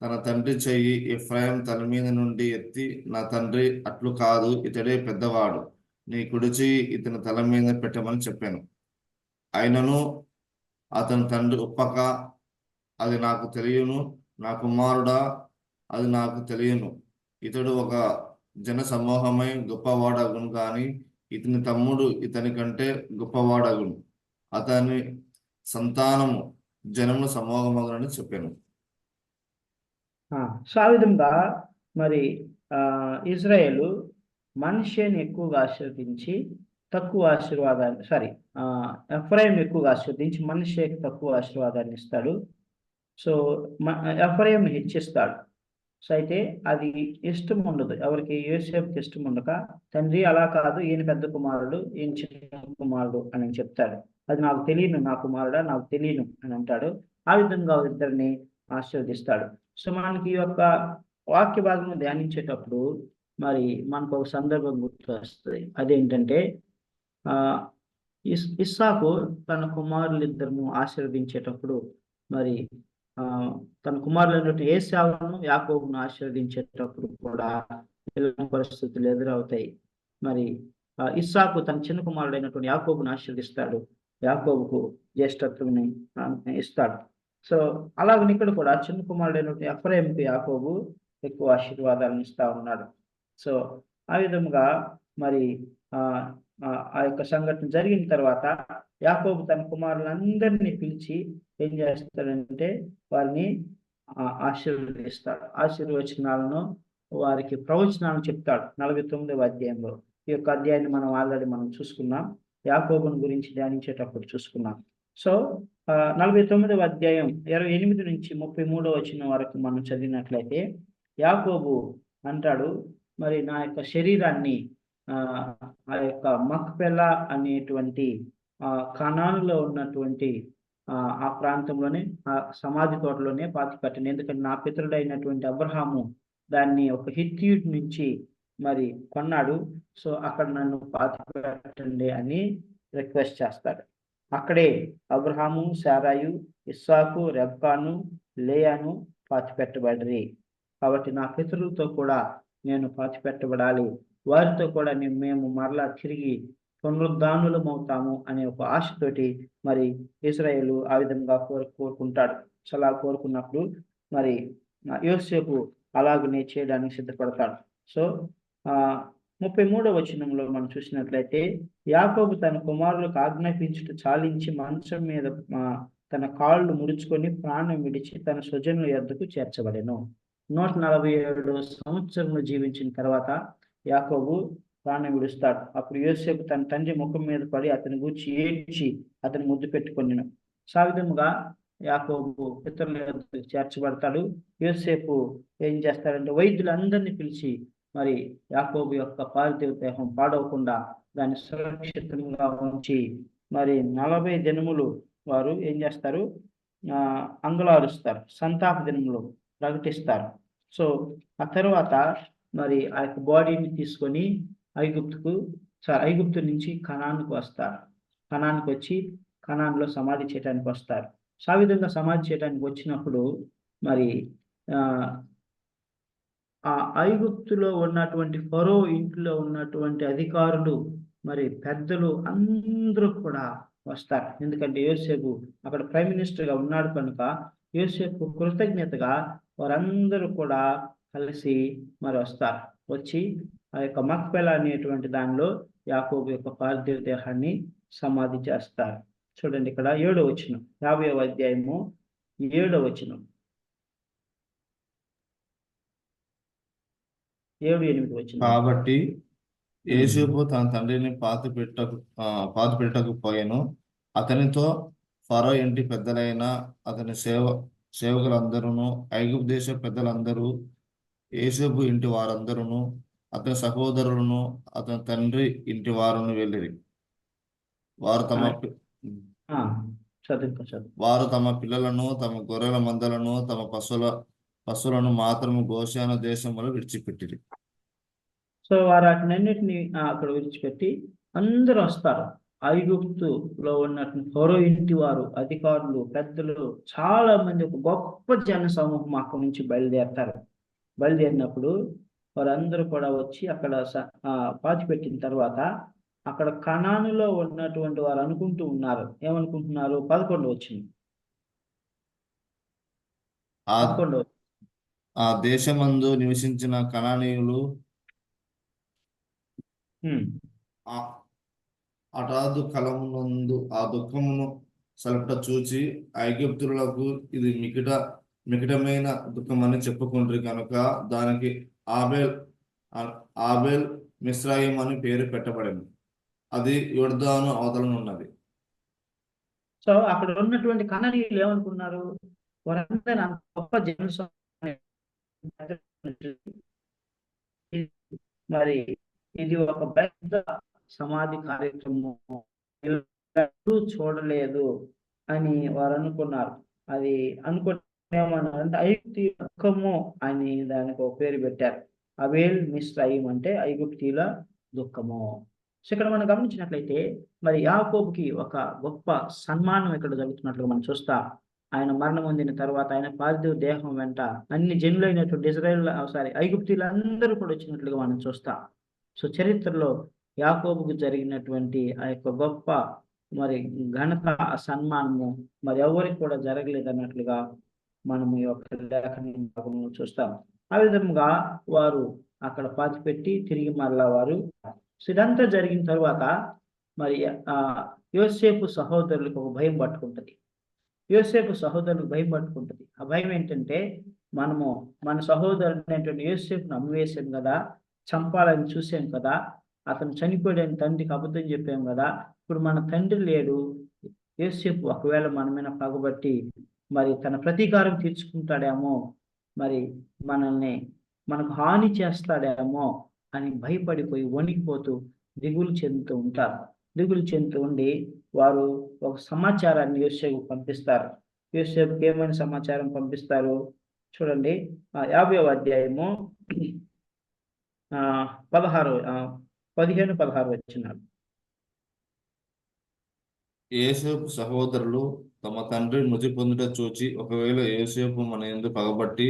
తన తండ్రి చెయ్యి ఎఫ్రాయిం తల మీద నుండి ఎత్తి, నా తండ్రి అట్లు కాదు, ఇతడే పెద్దవాడు, నీ కుడి చెయ్యి ఇతని తల మీద పెట్టమని చెప్పాను. అయినను అతని తండ్రి ఒప్పక, అది నాకు తెలియను, నా కుమారుడా అది నాకు తెలియను, ఇతడు ఒక జన సమూహమై గొప్పవాడగును కానీ ఇతని తమ్ముడు ఇతని కంటే గొప్పవాడగును, అతని సంతానము జనముల సమూహమగునని చెప్పాను. సో ఆ విధంగా మరి ఇజ్రాయేలు మనష్షేని ఎక్కువగా ఆశీర్వదించి తక్కువ ఆశీర్వాదాన్ని ఎఫ్రాయిం ఎక్కువగా ఆశీర్వదించి మనష్షేకి తక్కువ ఆశీర్వాదాన్ని ఇస్తాడు. So Ephraim హెచ్చిస్తాడు. సో అయితే అది ఇష్టం ఉండదు ఎవరికి, యోసేపుకి ఇష్టం ఉండక తండ్రి అలా కాదు, ఈయన పెద్ద కుమారుడు, ఈయన చిన్న కుమారుడు అని చెప్తాడు. అది నాకు తెలియను, నా కుమారుడా నాకు తెలియను అని అంటాడు. ఆ విధంగా ఇద్దరిని ఆశీర్వదిస్తాడు. సో మనకి ఈ యొక్క వాక్య భాగం ధ్యానించేటప్పుడు మరి మనకు ఒక సందర్భం గుర్తు వస్తుంది. అదేంటంటే ఇస్సాకు తన కుమారులిద్దరిని ఆశీర్వదించేటప్పుడు మరి తన కుమారులైనటువంటి ఏశావును యాకోబును ఆశీర్వదించేటప్పుడు కూడా ఇలాంటి పరిస్థితులు ఎదురవుతాయి. మరి ఇస్సాకు తన చిన్న కుమారుడైనటువంటి యాకోబును ఆశీర్వదిస్తాడు, యాకోబుకు జ్యేష్ఠత్వాన్ని ఇస్తాడు. సో అలాగని ఇక్కడ కూడా చిన్న కుమారుడైనటువంటి ఎఫ్రాయిముకు యాకోబు ఎక్కువ ఆశీర్వాదాలను ఇస్తా ఉన్నాడు. సో ఆ విధముగా మరి ఆ యొక్క సంఘటన జరిగిన తర్వాత యాకోబు తన కుమారులందరినీ పిలిచి ఏం చేస్తాడంటే వారిని ఆశీర్వదిస్తాడు. ఆశీర్వచనాలను వారికి ప్రవచనాలను చెప్తాడు 49వ అధ్యాయంలో. ఈ యొక్క అధ్యాయాన్ని మనం ఆల్రెడీ చూసుకున్నాం, యాకోబుని గురించి ధ్యానించేటప్పుడు చూసుకున్నాం. సో 49వ అధ్యాయం 28 నుంచి 33వ వచనం వరకు మనం చదివినట్లయితే యాకోబు అంటాడు, మరి నా యొక్క శరీరాన్ని ఆ యొక్క మక్పెలా అనేటువంటి కనానులో ఉన్నటువంటి ఆ ప్రాంతంలోనే ఆ సమాధి తోటలోనే పాతి పెట్టండి, ఎందుకంటే నా పితరుడైనటువంటి అబ్రహాము దాన్ని ఒక హిత్తీయుడి నుంచి మరి కొన్నాడు. సో అక్కడ నన్ను పాతి పెట్టండి అని రిక్వెస్ట్ చేస్తాడు. అక్కడే అబ్రహాము, శారాయు, ఇస్సాకు, రెబ్కాను, లేయాను పాతి పెట్టబడ్రి. కాబట్టి నా పితరులతో కూడా నేను పాతి పెట్టబడాలి, వారితో కూడా మేము మరలా తిరిగి పునరుద్ధానులమవుతాము అనే ఒక ఆశతోటి మరి ఇశ్రాయేలు ఆ విధంగా కోరుకుంటాడు. అలా కోరుకున్నప్పుడు మరి యోసేపు అలాగనే చేయడానికి సిద్ధపడతాడు. సో 33వ వచనంలో మనం చూసినట్లయితే యాకోబు తన కుమారులకు ఆజ్ఞాపించుట చాలించి మంచం మీద తన కాళ్ళు ముడుచుకొని ప్రాణం విడిచి తన స్వజనుల యొద్దకు చేర్చబడెను. 147 సంవత్సరంలో జీవించిన తర్వాత యాకోబు ప్రాణం విడుస్తాడు. అప్పుడు యోసేపు తన తండ్రి ముఖం మీద పడి అతని గూర్చి ఏడ్చి అతని ముద్దు పెట్టుకొనెను. ఆ విధముగా యాకోబు పితరుల యొద్దకు చేర్చబడతాడు. యోసేపు ఏం చేస్తాడంటే వైద్యులందరినీ పిలిచి మరి యాకోబు యొక్క పార్థివ దేహం పాడవకుండా దాన్ని సురక్షితంగా ఉంచి మరి 40 దినములు వారు ఏం చేస్తారు, అంగలారుస్తారు, సంతాప దినములు ప్రకటిస్తారు. సో ఆ తర్వాత మరి ఆ యొక్క బాడీని తీసుకొని ఐగుప్తు నుంచి కనానుకు వస్తారు. కనానుకు వచ్చి కనాన్లో సమాధి చేయడానికి వస్తారు. ఆ విధంగా సమాధి చేయడానికి వచ్చినప్పుడు మరి ఆ ఐగుప్తులో ఉన్నటువంటి ఫరో ఇంట్లో ఉన్నటువంటి అధికారులు మరి పెద్దలు అందరూ కూడా వస్తారు. ఎందుకంటే యోసేపు అక్కడ ప్రైమ్ మినిస్టర్గా ఉన్నాడు కనుక యోసేపు కృతజ్ఞతగా వారందరూ కూడా కలిసి మరి వస్తారు. వచ్చి ఆ యొక్క మక్పెలా అనేటువంటి దానిలో యాకోబు యొక్క పార్థివ దేహాన్ని సమాధి చేస్తారు. చూడండి ఇక్కడ 7వ వచనం, 50వ అధ్యాయము 7వ వచనం, 7-8 వచనం. కాబట్టి యోసేపు తన తండ్రిని పాతి పెట్టకు పోయాను. అతనితో ఫరో ఇంటి పెద్దలైన అతని సేవకులందరూ, ఐగుప్తు దేశ పెద్దలందరూ, యోసేపు ఇంటి వారందరూ, అతని సహోదరులను, అతని తండ్రి ఇంటి వారును వెళ్ళిరి. వారు తమ పిల్లలను, తమ గొర్రెల మందలను, తమ పశువులను మాత్రము గోషాను దేశంలో విడిచిపెట్టిరి. సో వారు వాటినన్నిటిని అక్కడ విడిచిపెట్టి అందరూ వస్తారు. ఐగుప్తులో ఉన్నటువంటి ఫరో ఇంటి వారు, అధికారులు, పెద్దలు, చాలా మంది, ఒక గొప్ప జన సమూహం అక్కడి నుంచి బయలుదేరతారు. బయలుదేరినప్పుడు వారందరూ కూడా వచ్చి అక్కడ పాతి పెట్టిన తర్వాత అక్కడ కనానులో ఉన్నటువంటి వారు అనుకుంటూ ఉన్నారు, ఏమనుకుంటున్నారు, 11వ వచనం, ఆ దేశమందు నివసించిన కనానీయులు అటాదు కలమునందు ఆ దుఃఖమును సలపట చూచి ఐగుప్తులకు ఇది మికిటమైన దుఃఖమని చెప్పుకుంటారు కనుక దానికి ఆబేల్ మిస్రాయిం అని పేరు పెట్టబడింది. అది యొర్దాను అవతలనున్నది. సో అక్కడ ఉన్నటువంటి కనానీయులు ఏమనుకున్నారు, వారందరూ గొప్ప మరి ఇది ఒక పెద్ద సమాధి కార్యక్రమం చూడలేదు అని వారు అనుకున్నారు. అది అనుకున్నామంటే ఐగుప్తీయుల దుఃఖము అని దానికి ఒక పేరు పెట్టారు. అబేల్ మిస్రాయిం అంటే ఐగుప్తీయుల దుఃఖము. సో ఇక్కడ మనం గమనించినట్లయితే మరి యాకోబుకి ఒక గొప్ప సన్మానం ఇక్కడ జరుగుతున్నట్లుగా మనం చూస్తా. ఆయన మరణం పొందిన తర్వాత ఆయన పార్థివ దేహం వెంట అన్ని జనులైనటువంటి ఐగుప్తీయులందరూ కూడా వచ్చినట్లుగా మనం చూస్తాం. సో చరిత్రలో యాకోబుకు జరిగినటువంటి ఆ యొక్క గొప్ప మరి ఘనత, సన్మానము మరి ఎవరికి కూడా జరగలేదు అన్నట్లుగా మనము ఈ యొక్క లేఖనం చూస్తాం. ఆ విధంగా వారు అక్కడ పాతిపెట్టి తిరిగి మరలా వారు ఇదంతా జరిగిన తర్వాత మరి యోసేపు సహోదరులకు ఒక భయం పట్టుకుంటుంది. యోసేపు సహోదరులకు భయం పట్టుకుంటుంది. ఆ భయం ఏంటంటే, మనము మన సహోదరుడు యోసేపును అమ్మివేశాం కదా, చంపాలని చూసాం కదా, అతను చనిపోయాడని తండ్రికి అబద్ధం చెప్పాం కదా, ఇప్పుడు మన తండ్రి లేడు, యోసేపు ఒకవేళ మన మీద పగబట్టి మరి తన ప్రతీకారం తీర్చుకుంటాడేమో, మరి మనకు హాని చేస్తాడేమో అని భయపడిపోయి వణికిపోతూ దిగులు చెందుతూ ఉంటారు. దిగులు చెందుతూ ఉండి వారు ఒక సమాచారాన్ని యోసేపు పంపిస్తారు. యోసేపుకి ఏమైనా సమాచారం పంపిస్తారు చూడండి. 50వ అధ్యాయము 15-16 వచ్చినారు. యోసేపు సహోదరులు తమ తండ్రి మృతి పొందుట చూచి, ఒకవేళ యోసేపు మన యందు పగబట్టి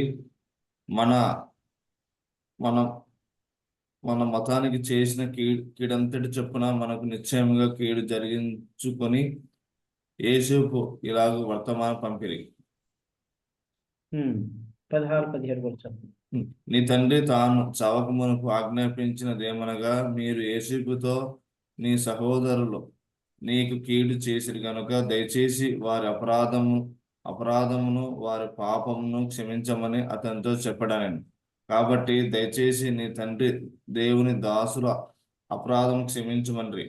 మన మతానికి చేసిన కీడంతటి చొప్పున మనకు నిశ్చయముగా కీడు జరిగించుకొని యోసేపు ఇలాగ వర్తమానం పంపిరి. 16-17 వచ్చారు. నీ తండ్రి తాను చావక మునుపు ఆజ్ఞాపించినదేమనగా, మీరు యోసేపుతో నీ సహోదరులు నీకు కీడు చేసిరి గనుక దయచేసి వారి అపరాధమును వారి పాపమును క్షమించమని అతనితో చెప్పడాను. కాబట్టి దయచేసి నీ తండ్రి దేవుని దాసుల అపరాధం క్షమించమని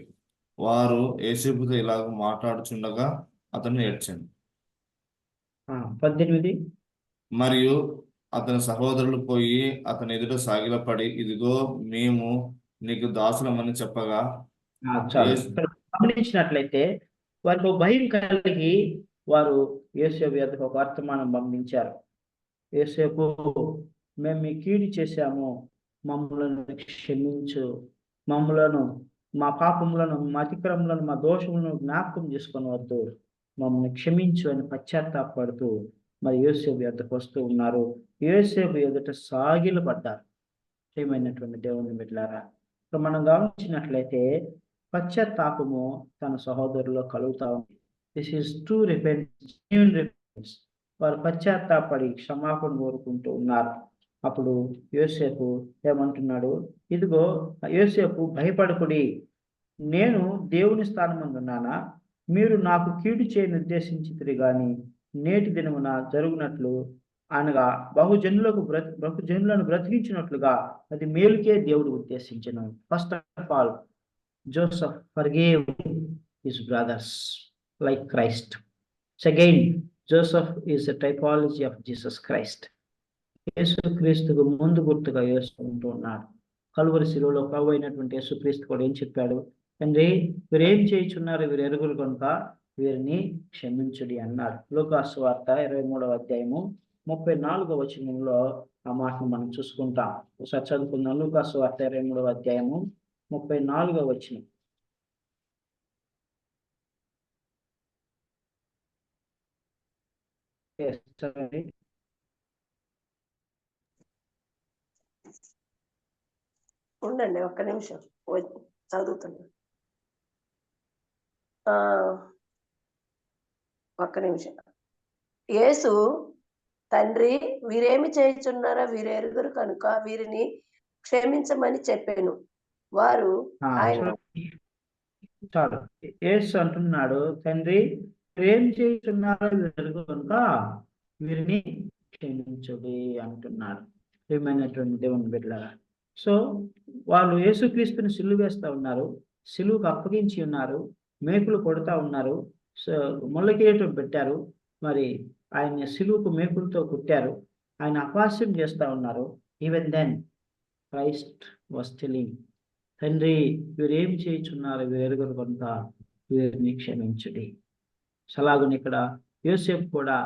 వారు యోసేపుతో ఇలాగ మాట్లాడుచుండగా అతను ఏడ్చాను. 18 మరియు అతని సహోదరులు పోయి అతని ఎదుట సాగిలపడి, ఇదిగో మేము నీకు దాసులమని చెప్పగా, గమనించినట్లయితే వారికి భయం కలిగి వారు యోసేపు యొద్దకు ఒక వర్తమానం పంపించారు. యోసేపు, మేము మీ కీడు చేశాము, మమ్మలను క్షమించు, మా పాపములను, మా అతిక్రమలను, మా దోషములను జ్ఞాపకం చేసుకొని వద్దు, మమ్మల్ని క్షమించు అని పశ్చాత్తాపడుతూ మరి యోసేపు యొద్దకు వస్తూ ఉన్నారు. యోసేపు ఎదుట సాగిలపడ్డారు. ప్రియమైనటువంటి దేవుని బిడ్డలారా, మనం గమనించినట్లయితే పశ్చాత్తాపము తన సహోదరులో కలుగుతా ఉంది. This is true repentance. వారు పశ్చాత్తాపడి క్షమాపణ కోరుకుంటూ ఉన్నారు. అప్పుడు యోసేపు ఏమంటున్నాడు, ఇదిగో యోసేపు, భయపడకుడి, నేను దేవుని స్థానమందున్నానా? మీరు నాకు కీడు చేయని ఉద్దేశించితిరి గాని నేటి దినమున జరుగునట్లు అనగా బహుజనులను బ్రతికించినట్లుగా అది మేలుకే దేవుడు ఉద్దేశించను. First of all, Joseph forgave his brothers like Christ. Second, Joseph is a typology of Jesus Christ. యేసుక్రీస్తుకు ముందు గుర్తుగా యేసుకుంటూ ఉన్నాడు. కలువరి శిలువలో ప్రభు అయినటువంటి యేసుక్రీస్తు కూడా ఏం చెప్పాడు? తండ్రి, వీరేం చేయుచున్నారు, వీరు ఎరుగురు కనుక వీరిని క్షమించుడి అన్నాడు. లూకాసు వార్త 23వ అధ్యాయము 34వ వచనంలో ఆ మాటను మనం చూసుకుంటాం. ఒకసారి చదువుకుందాం. లూకాసు వార్త 23వ అధ్యాయము 34వ వచనం. ఉండండి, ఒక్క నిమిషం చదువుతున్నా. ఒక్క నిమిషం. యేసు, తండ్రి, వీరేమి చేయుచున్నారా, వీరు ఎరుగురు కనుక వీరిని క్షమించమని చెప్పాను. వారు చాలు. యేసు అంటున్నాడు, తండ్రి, ఏం చేస్తున్నారో వీరు కనుక వీరిని క్షమించుడి అంటున్నాడు. ప్రియమైనటువంటి దేవుని బిడ్డలారా, సో వాళ్ళు యేసుక్రీస్తుని సిలువ వేస్తా ఉన్నారు, సిలువకు అప్పగించి ఉన్నారు, మేకులు కొడతా ఉన్నారు, ముళ్ళ కిరీటం పెట్టారు, మరి ఆయన సిలువకు మేకులతో కుట్టారు, ఆయన అపహాస్యం చేస్తా ఉన్నారు. Even then Christ was telling, తండ్రి, వీరేం చేయుచున్నారు, వీరు ఎరుగురు కనుక వీరిని క్షమించుడి. అలాగని ఇక్కడ యోసేపు కూడా,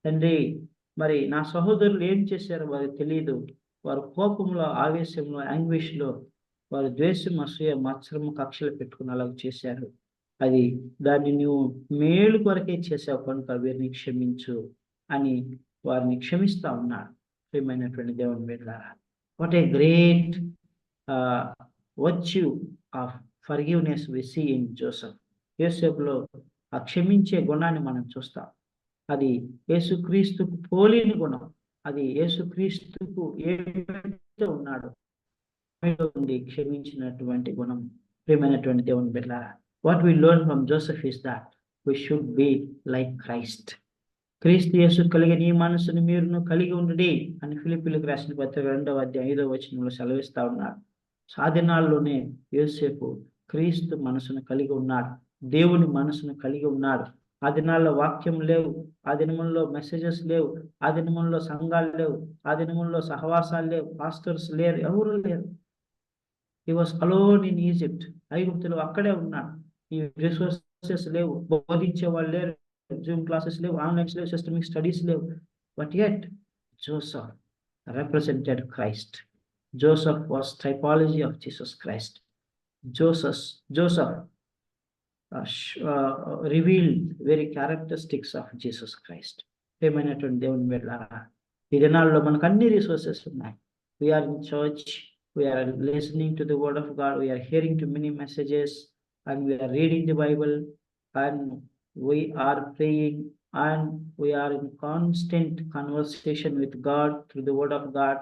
తండ్రి, మరి నా సహోదరులు ఏం చేశారో వారికి తెలియదు, వారు కోపంలో, ఆవేశంలో, యాంగ్విష్లో వారు ద్వేషం, అసూయ, మత్సరము, కక్షలు పెట్టుకుని అలాగ చేశారు. దాన్ని నువ్వు మేలు కొరకే చేసావు కనుక వీరిని క్షమించు అని వారిని క్షమిస్తా ఉన్నాడు. ప్రియమైనటువంటి దేవుని బిడ్డలారా, what a great virtue of forgiveness we see in Joseph. యోసేపులో ఆ క్షమించే గుణాన్ని మనం చూస్తాం. అది యేసుక్రీస్తుకు పోలిన గుణం. అది యేసుక్రీస్తుకు ఏమైతే ఉన్నాడో మీలో ఉండి క్షమించినటువంటి గుణం. ప్రియమైనటువంటి దేవుని బిడ్డలారా, what we learn from Joseph is that we should be like Christ. క్రీస్తు యేసు కలిగిన ఈ మనసును మీరును కలిగి ఉండుడి అని ఫిలిప్పీయులకు రాసిన పత్రిక 2వ అధ్యాయం 5వ వచనంలో సెలవిస్తా ఉన్నాడు. సాధనాల్లోనే యోసేపు క్రీస్తు మనసును కలిగి ఉన్నాడు, దేవుని మనసును కలిగి ఉన్నాడు. ఆ దినాల్లో వాక్యం లేవు, ఆ దినముల్లో మెసేజెస్ లేవు, ఆ దినముల్లో సంఘాలు లేవు, ఆ దినముల్లో సహవాసాలు లేవు, పాస్టర్స్ లేరు, ఎవరు లేరు. He was alone in Egypt. ఐగుప్తులో అక్కడే ఉన్నాడు. ఈ రిసోర్సెస్ లేవు, బోధించే వాళ్ళు లేరు, జూమ్ క్లాసెస్ లేవు, ఆన్లైన్స్ లేవు, సిస్టమిక్ స్టడీస్ లేవు. But yet Joseph represented Christ. Joseph was typology of Jesus Christ. Joseph revealed very characteristics of Jesus Christ. ఏమైనటువంటి దేవుని బిడ్డలారా, ఈ దినాల్లో మనకు అన్ని రిసోర్సెస్ ఉన్నాయి. We are in church, we are listening to the word of God, we are hearing to many messages, and we are reading the Bible, and we are praying, and we are in constant conversation with God through the word of God.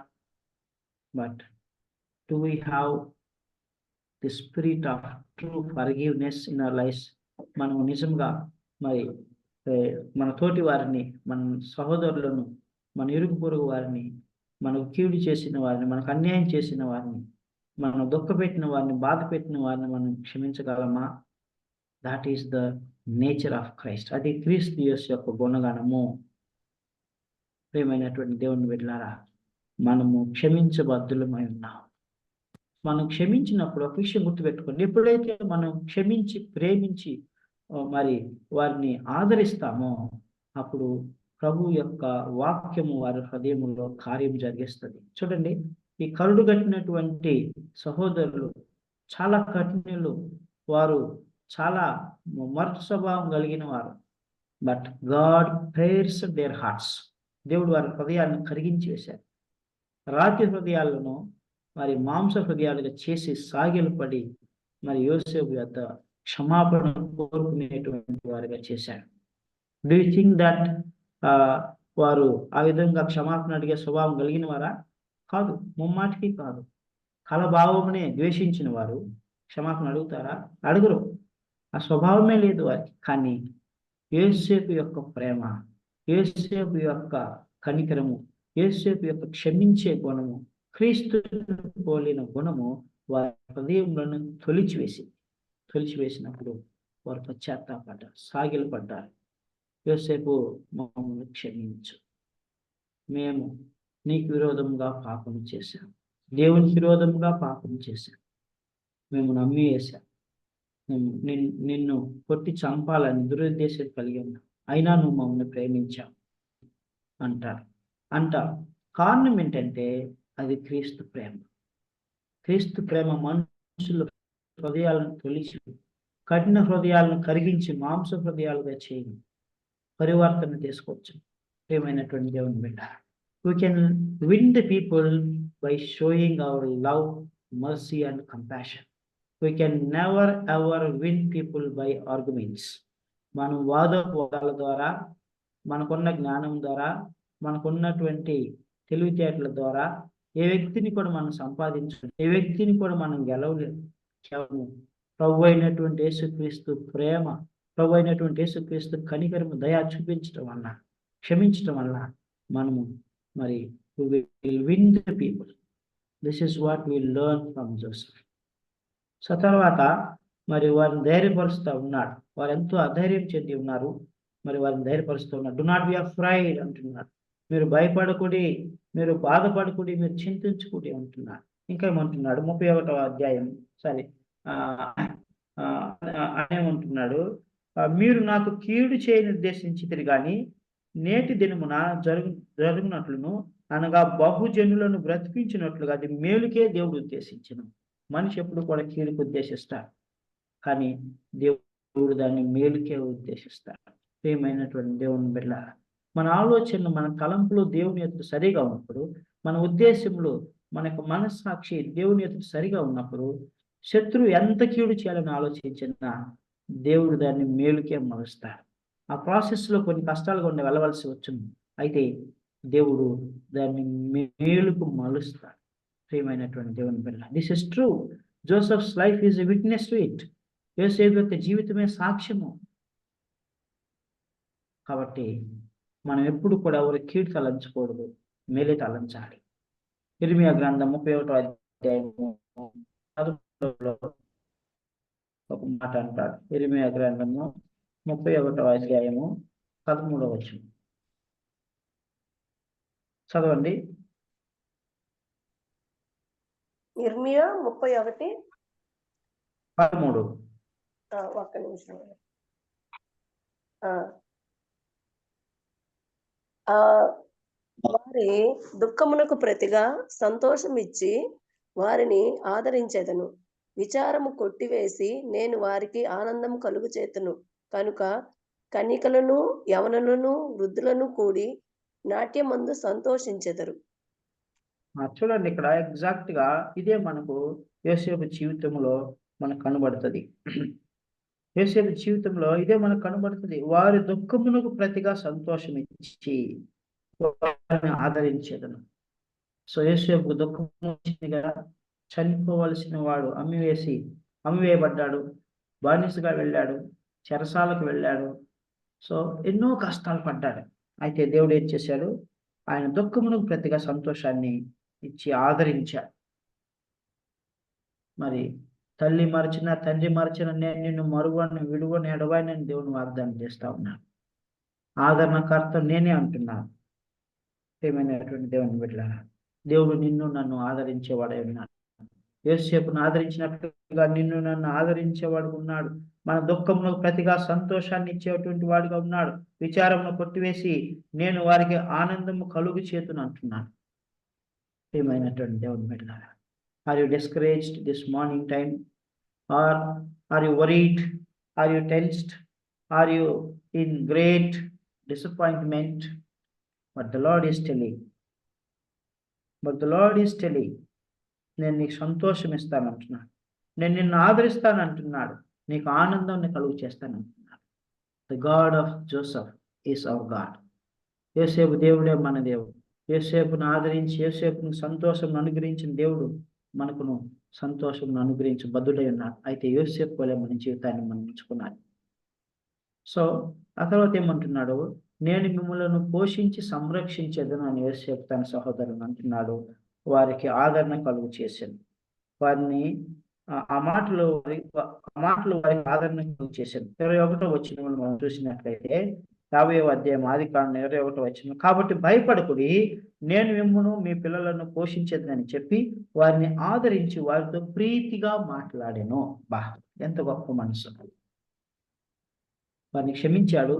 But do we have the spirit of true forgiveness in our lives? మనం నిజంగా మరి మన తోటి వారిని, మన సహోదరులను, మన ఇరుగు పొరుగు వారిని, మనకు కీడు చేసిన వారిని, మనకు అన్యాయం చేసిన వారిని, మనం దుఃఖపెట్టిన వారిని, బాధ పెట్టిన వారిని మనం క్షమించగలమా? That is the nature of Christ. అది క్రీస్తు యేసు యొక్క గుణగణము. ప్రియమైనటువంటి దేవుని బిడ్డలారా, మనము క్షమించబద్దులమై ఉన్నాం. మనం క్షమించినప్పుడు ఒక విషయం గుర్తుపెట్టుకోండి, ఎప్పుడైతే మనం క్షమించి ప్రేమించి మరి వారిని ఆదరిస్తామో అప్పుడు ప్రభు యొక్క వాక్యము వారి హృదయంలో కార్యం జరిగిస్తుంది. చూడండి, ఈ కరుడు కట్టినటువంటి సహోదరులు చాలా కఠినలు, వారు చాలా మర్తు స్వభావం కలిగిన వారు. But God prayers their hearts. దేవుడు వారి హృదయాలను కరిగించి వేశారు. రాతి హృదయాలను మరి మాంస హృదయాలుగా చేసి సాగిలపడి మరి యోసేపు యొక్క క్షమాపణ కోరుకునేటువంటి వారిగా చేశాడు. డూ యూ థింక్ దట్ వారు ఆ విధంగా క్షమాపణ అడిగే స్వభావం కలిగిన వారా? కాదు, ముమ్మాటికి కాదు. కలభావమునే ద్వేషించిన వారు క్షమాపణ అడుగుతారా? అడుగురు. ఆ స్వభావమే లేదు వారికి. కానీ యోసేపు యొక్క ప్రేమ, యోసేపు యొక్క కనికరము, యోసేపు యొక్క క్షమించే గుణము, క్రీస్తు పోలిన గుణము వారి హృదయంలోనే తొలిచివేసినప్పుడు వారు పశ్చాత్తాపడ్డారు, సాగిలపడ్డారు. యోసేపు, మమ్మల్ని క్షమించు, మేము నీకు విరోధంగా పాపం చేశాం, దేవునికి విరోధంగా పాపం చేశాం, మేము నమ్మి వేశాం, నిన్ను కొట్టి చంపాలని దురుద్దేశం కలిగి ఉన్నాం, అయినా నువ్వు మమ్మల్ని ప్రేమించావు అంటారు. కారణం ఏంటంటే అది క్రీస్తు ప్రేమ. క్రీస్తు ప్రేమ మనుషుల హృదయాలను తొలిచి కఠిన హృదయాలను కరిగించి మాంస హృదయాలుగా చేయి పరివర్తన తీసుకొచ్చు. ప్రియమైనటువంటి దేవుని బిడ్డ, we can win the people by showing our love, mercy and compassion. We can never ever win people by arguments. మనం వాదోపవాదాల ద్వారా, మనకున్న జ్ఞానం ద్వారా, మనకున్నటువంటి తెలివితేటల ద్వారా ఏ వ్యక్తిని కూడా మనం సంపాదించలేము, ఏ వ్యక్తిని కూడా మనం గెలవలేము. కేవలం ప్రభు అయినటువంటి యేసుక్రీస్తు ప్రేమ, ప్రభు అయినటువంటి యేసుక్రీస్తు కనికరము, దయా చూపించడం వల్ల, క్షమించడం వల్ల మనము మరి we will win the people. This is what we learn from Joseph. So తర్వాత మరి వారిని ధైర్యపరుస్తూ ఉన్నాడు. వారు ఎంతో అధైర్యం చెంది ఉన్నారు, మరి వారిని ధైర్యపరుస్తూ ఉన్నారు. డు నాట్ బి అఫ్రైడ్ అంటున్నారు. మీరు భయపడకుడి, మీరు బాధపడకుడి, మీరు చింతించుకుడి అంటున్నారు. ఇంకా ఏమంటున్నాడు 31వ అధ్యాయం ఏమంటున్నాడు, మీరు నాకు కీడు చేయ నిర్దేశించితిరి గాని నేటి దినమున జరుగునట్లును, అనగా బహుజనులను బ్రతికించినట్లుగా అది మేలుకే దేవుడు ఉద్దేశించను. మనిషి ఎప్పుడు కూడా కీడుకు ఉద్దేశిస్తాడు, కానీ దేవుడు దాన్ని మేలుకే ఉద్దేశిస్తాడు. ప్రియమైనటువంటి దేవుని బిడ్డ, మన ఆలోచనలు, మన తలంపులు దేవుని ఎదుట సరిగా ఉన్నప్పుడు, మన ఉద్దేశంలో మన యొక్క మనస్సాక్షి దేవుని ఎదుట సరిగా ఉన్నప్పుడు, శత్రువు ఎంత కీడు చేయాలని ఆలోచించినా దేవుడు దాన్ని మేలుకే మలుస్తాడు. ఆ ప్రాసెస్లో కొన్ని కష్టాలు కూడా వెళ్ళవలసి వచ్చింది. అయితే దేవుడు దాన్ని మేలుకు మలుస్తాడు. ప్రియమైనటువంటి దేవుని బిడ్డ, this is true. Joseph's life is a witness to it. యోసేపు యొక్క జీవితమే సాక్ష్యము. కాబట్టి మనం ఎప్పుడు కూడా ఎవరి కీడు తలంచకూడదు, మేలే తలంచాలి. ఇర్మియా గ్రంథం 31వ అధ్యాయము 13లో ఒక మాట అంటాడు. ఇర్మియా గ్రంథము 31వ అధ్యాయము 13వ వచనం చదవండి. ఇర్మియా 31 13. ఒక్క నిమిషం. వారి దుఃఖమునకు ప్రతిగా సంతోషం ఇచ్చి వారిని ఆదరించేదను. విచారము కొట్టివేసి నేను వారికి ఆనందం కలుగు చేతును. కనుక కన్యకలను యవనులను వృద్ధులను కూడి నాట్యమందు సంతోషించెదరు. చూడండి, ఇక్కడ ఎగ్జాక్ట్ గా ఇదే మనకు యోసేపు జీవితంలో మనకు కనబడుతుంది. యోసేపు జీవితంలో ఇదే మనకు కనబడుతుంది. వారి దుఃఖమునకు ప్రతిగా సంతోషం ఇచ్చి వారిని ఆదరించేదను. సో యోసేపు దుఃఖం వచ్చింది కదా, చనిపోవలసిన వాడు అమ్మివేయబడ్డాడు, బానిసగా వెళ్ళాడు, చెరసాలకు వెళ్ళాడు. సో ఎన్నో కష్టాలు పడ్డాడు. అయితే దేవుడు ఏం చేశాడు? ఆయన దుఃఖమునకు ప్రతిగా సంతోషాన్ని ఇచ్చి ఆదరించాడు. మరి తల్లి మరచిన తండ్రి మరచిన నేను నిన్ను మరువని విడువని ఎడవాయినని దేవుని వాగ్దానం చేస్తా ఉన్నాను. ఆదరణకర్త నేనే అంటున్నాను. ఏమైనటువంటి దేవుని బిడ్డలారా, దేవుడు నిన్ను నన్ను ఆదరించేవాడే ఉన్నాడు. యోసేపును ఆదరించినట్లుగా నిన్ను నన్ను ఆదరించేవాడు ఉన్నాడు. మన దుఃఖంలో ప్రతిగా సంతోషాన్ని ఇచ్చేటువంటి వాడుగా ఉన్నాడు. విచారమును కొట్టివేసి నేను వారికి ఆనందము కలుగు చేతును అంటున్నాను. ఏమైనటువంటి దేవుని బిడ్డలారా, are you discouraged this morning time? Are you worried? Are you tensed? Are you in great disappointment? But the Lord is telling, నేను నీకు సంతోషం ఇస్తానంటున్నాడు, నేను నిన్ను ఆదరిస్తానంటున్నాడు, నీకు ఆనందాన్ని కలుగు చేస్తానంటున్నాడు. The God of Joseph is our God. యోసేపు దేవుడే మన దేవుడు. యోసేపును ఆదరించి యోసేపును సంతోషం అనుగ్రహించిన దేవుడు మనకును సంతోషం అనుగ్రహించి బద్దుడై ఉన్నాడు. అయితే యోసేపు వలె మన జీవితాన్ని మనం ఉంచుకున్నాడు. సో ఆ తర్వాత ఏమంటున్నాడు? నేను మిమ్మల్ని పోషించి సంరక్షించేదను అని యోసేపు తన సహోదరుని అంటున్నాడు. వారికి ఆదరణ కలుగు చేశాను. వారిని ఆ మాటలు వారికి ఆదరణ కలుగు చేశాను. 21వ వచనం మనం చూసినట్లయితే 50వ అధ్యాయం ఆదికాండం 21వ వచనం, కాబట్టి భయపడకుడి, నేను మిమ్మును మీ పిల్లలను పోషించేదని చెప్పి వారిని ఆదరించి వారితో ప్రీతిగా మాట్లాడాను. ఎంత గొప్ప మనసు! వారిని క్షమించాడు,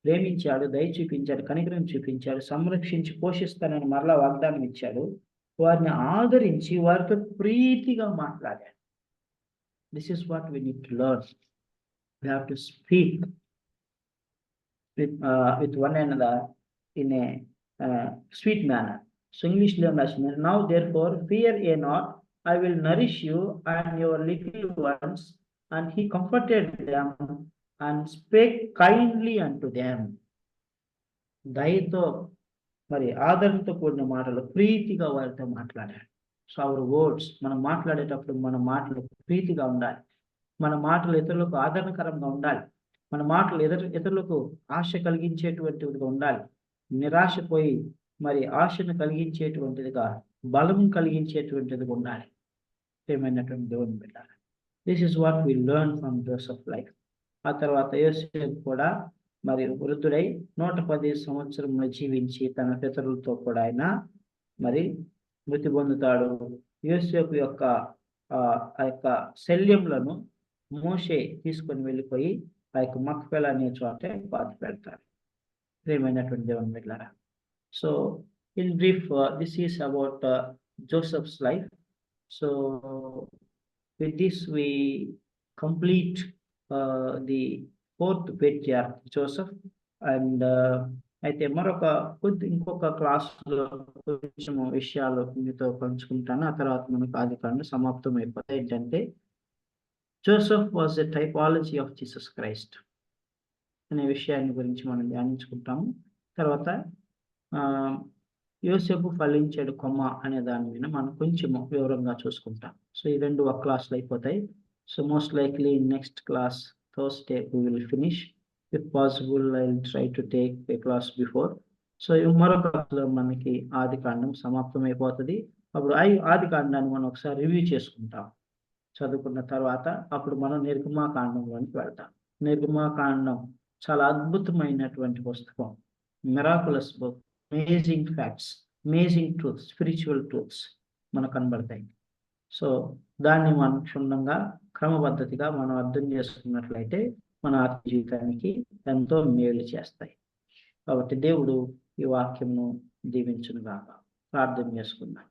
ప్రేమించాడు, దయ చూపించాడు, కనికరం చూపించాడు, సంరక్షించి పోషిస్తానని మరలా వాగ్దానం ఇచ్చాడు. వారిని ఆదరించి వారితో ప్రీతిగా మాట్లాడాడు. This is what we need to learn. We have to speak with one another in a sweet manner. So English lo rasinది, now therefore fear ye not, I will nourish you and your little ones. And he comforted them and spake kindly unto them. దయతో మరి ఆదరణతో కూడిన మాటలు ప్రీతిగా వారితో మాట్లాడాడు. So our words, మనం మాట్లాడేటప్పుడు మన మాటలు ప్రీతిగా ఉండాలి. మన మాటలు ఇతరులకు ఆదరణకరంగా ఉండాలి. మన మాటలు ఇతరులకు ఆశ కలిగించేటువంటిదిగా ఉండాలి. నిరాశపోయి మరి ఆశను కలిగించేటువంటిదిగా, బలం కలిగించేటువంటిదిగా ఉండాలి. ఏమైనటువంటి దేవుని బిడ్డలారా, this is what we learn from Joseph life. ఆ తర్వాత యోసేపు కూడా మరి వృద్ధుడై 110 సంవత్సరములు జీవించి తన పితరులతో కూడా ఆయన మరి మృతి పొందుతాడు. యోసేపు యొక్క ఆ యొక్క శల్యములను మోషే తీసుకొని వెళ్ళిపోయి ఆ యొక్క మక్పేలా అనే చోటే పాతి పెడతారు. ప్రియమైనటువంటి దేవుని బిడ్డలారా, so in brief this is about Joseph's life. So with this we complete the 4th patriarch Joseph. And అయితే ఇంకొక క్లాస్లో కొంచెం విషయాలు మీతో పంచుకుంటాను. ఆ తర్వాత మనకు ఆదికాండం సమాప్తం అయిపోతాయి. ఏంటంటే Joseph was a typology of Jesus Christ అనే విషయాన్ని గురించి మనం ధ్యానించుకుంటాము. తర్వాత యోసేపు ఫలించాడు కొమ్మ అనే దాని మీద మనం కొంచెం వివరంగా చూసుకుంటాం. సో ఈ 2 ఒక క్లాస్లో అయిపోతాయి. So most likely next class Thursday we will finish. If possible, I'll try to take a class before. So మరొక క్లాస్లో మనకి ఆదికాండం సమాప్తం అయిపోతుంది. అప్పుడు ఆదికాండాన్ని మనం ఒకసారి రివ్యూ చేసుకుంటాం. చదువుకున్న తర్వాత అప్పుడు మనం నిర్గమాకాండంలోనికి వెళ్తాం. నిర్గమాకాండం చాలా అద్భుతమైనటువంటి పుస్తకం. Miraculous book, amazing facts, amazing truths, spiritual truths మనకు కనబడతాయి. సో దాన్ని మనం క్షుణ్ణంగా క్రమపద్ధతిగా మనం అర్థం చేసుకున్నట్లయితే మన ఆత్మ జీవితానికి ఎంతో మేలు చేస్తాయి. కాబట్టి దేవుడు ఈ వాక్యంను దీవించునుగాక. ప్రార్థన చేసుకుందాం.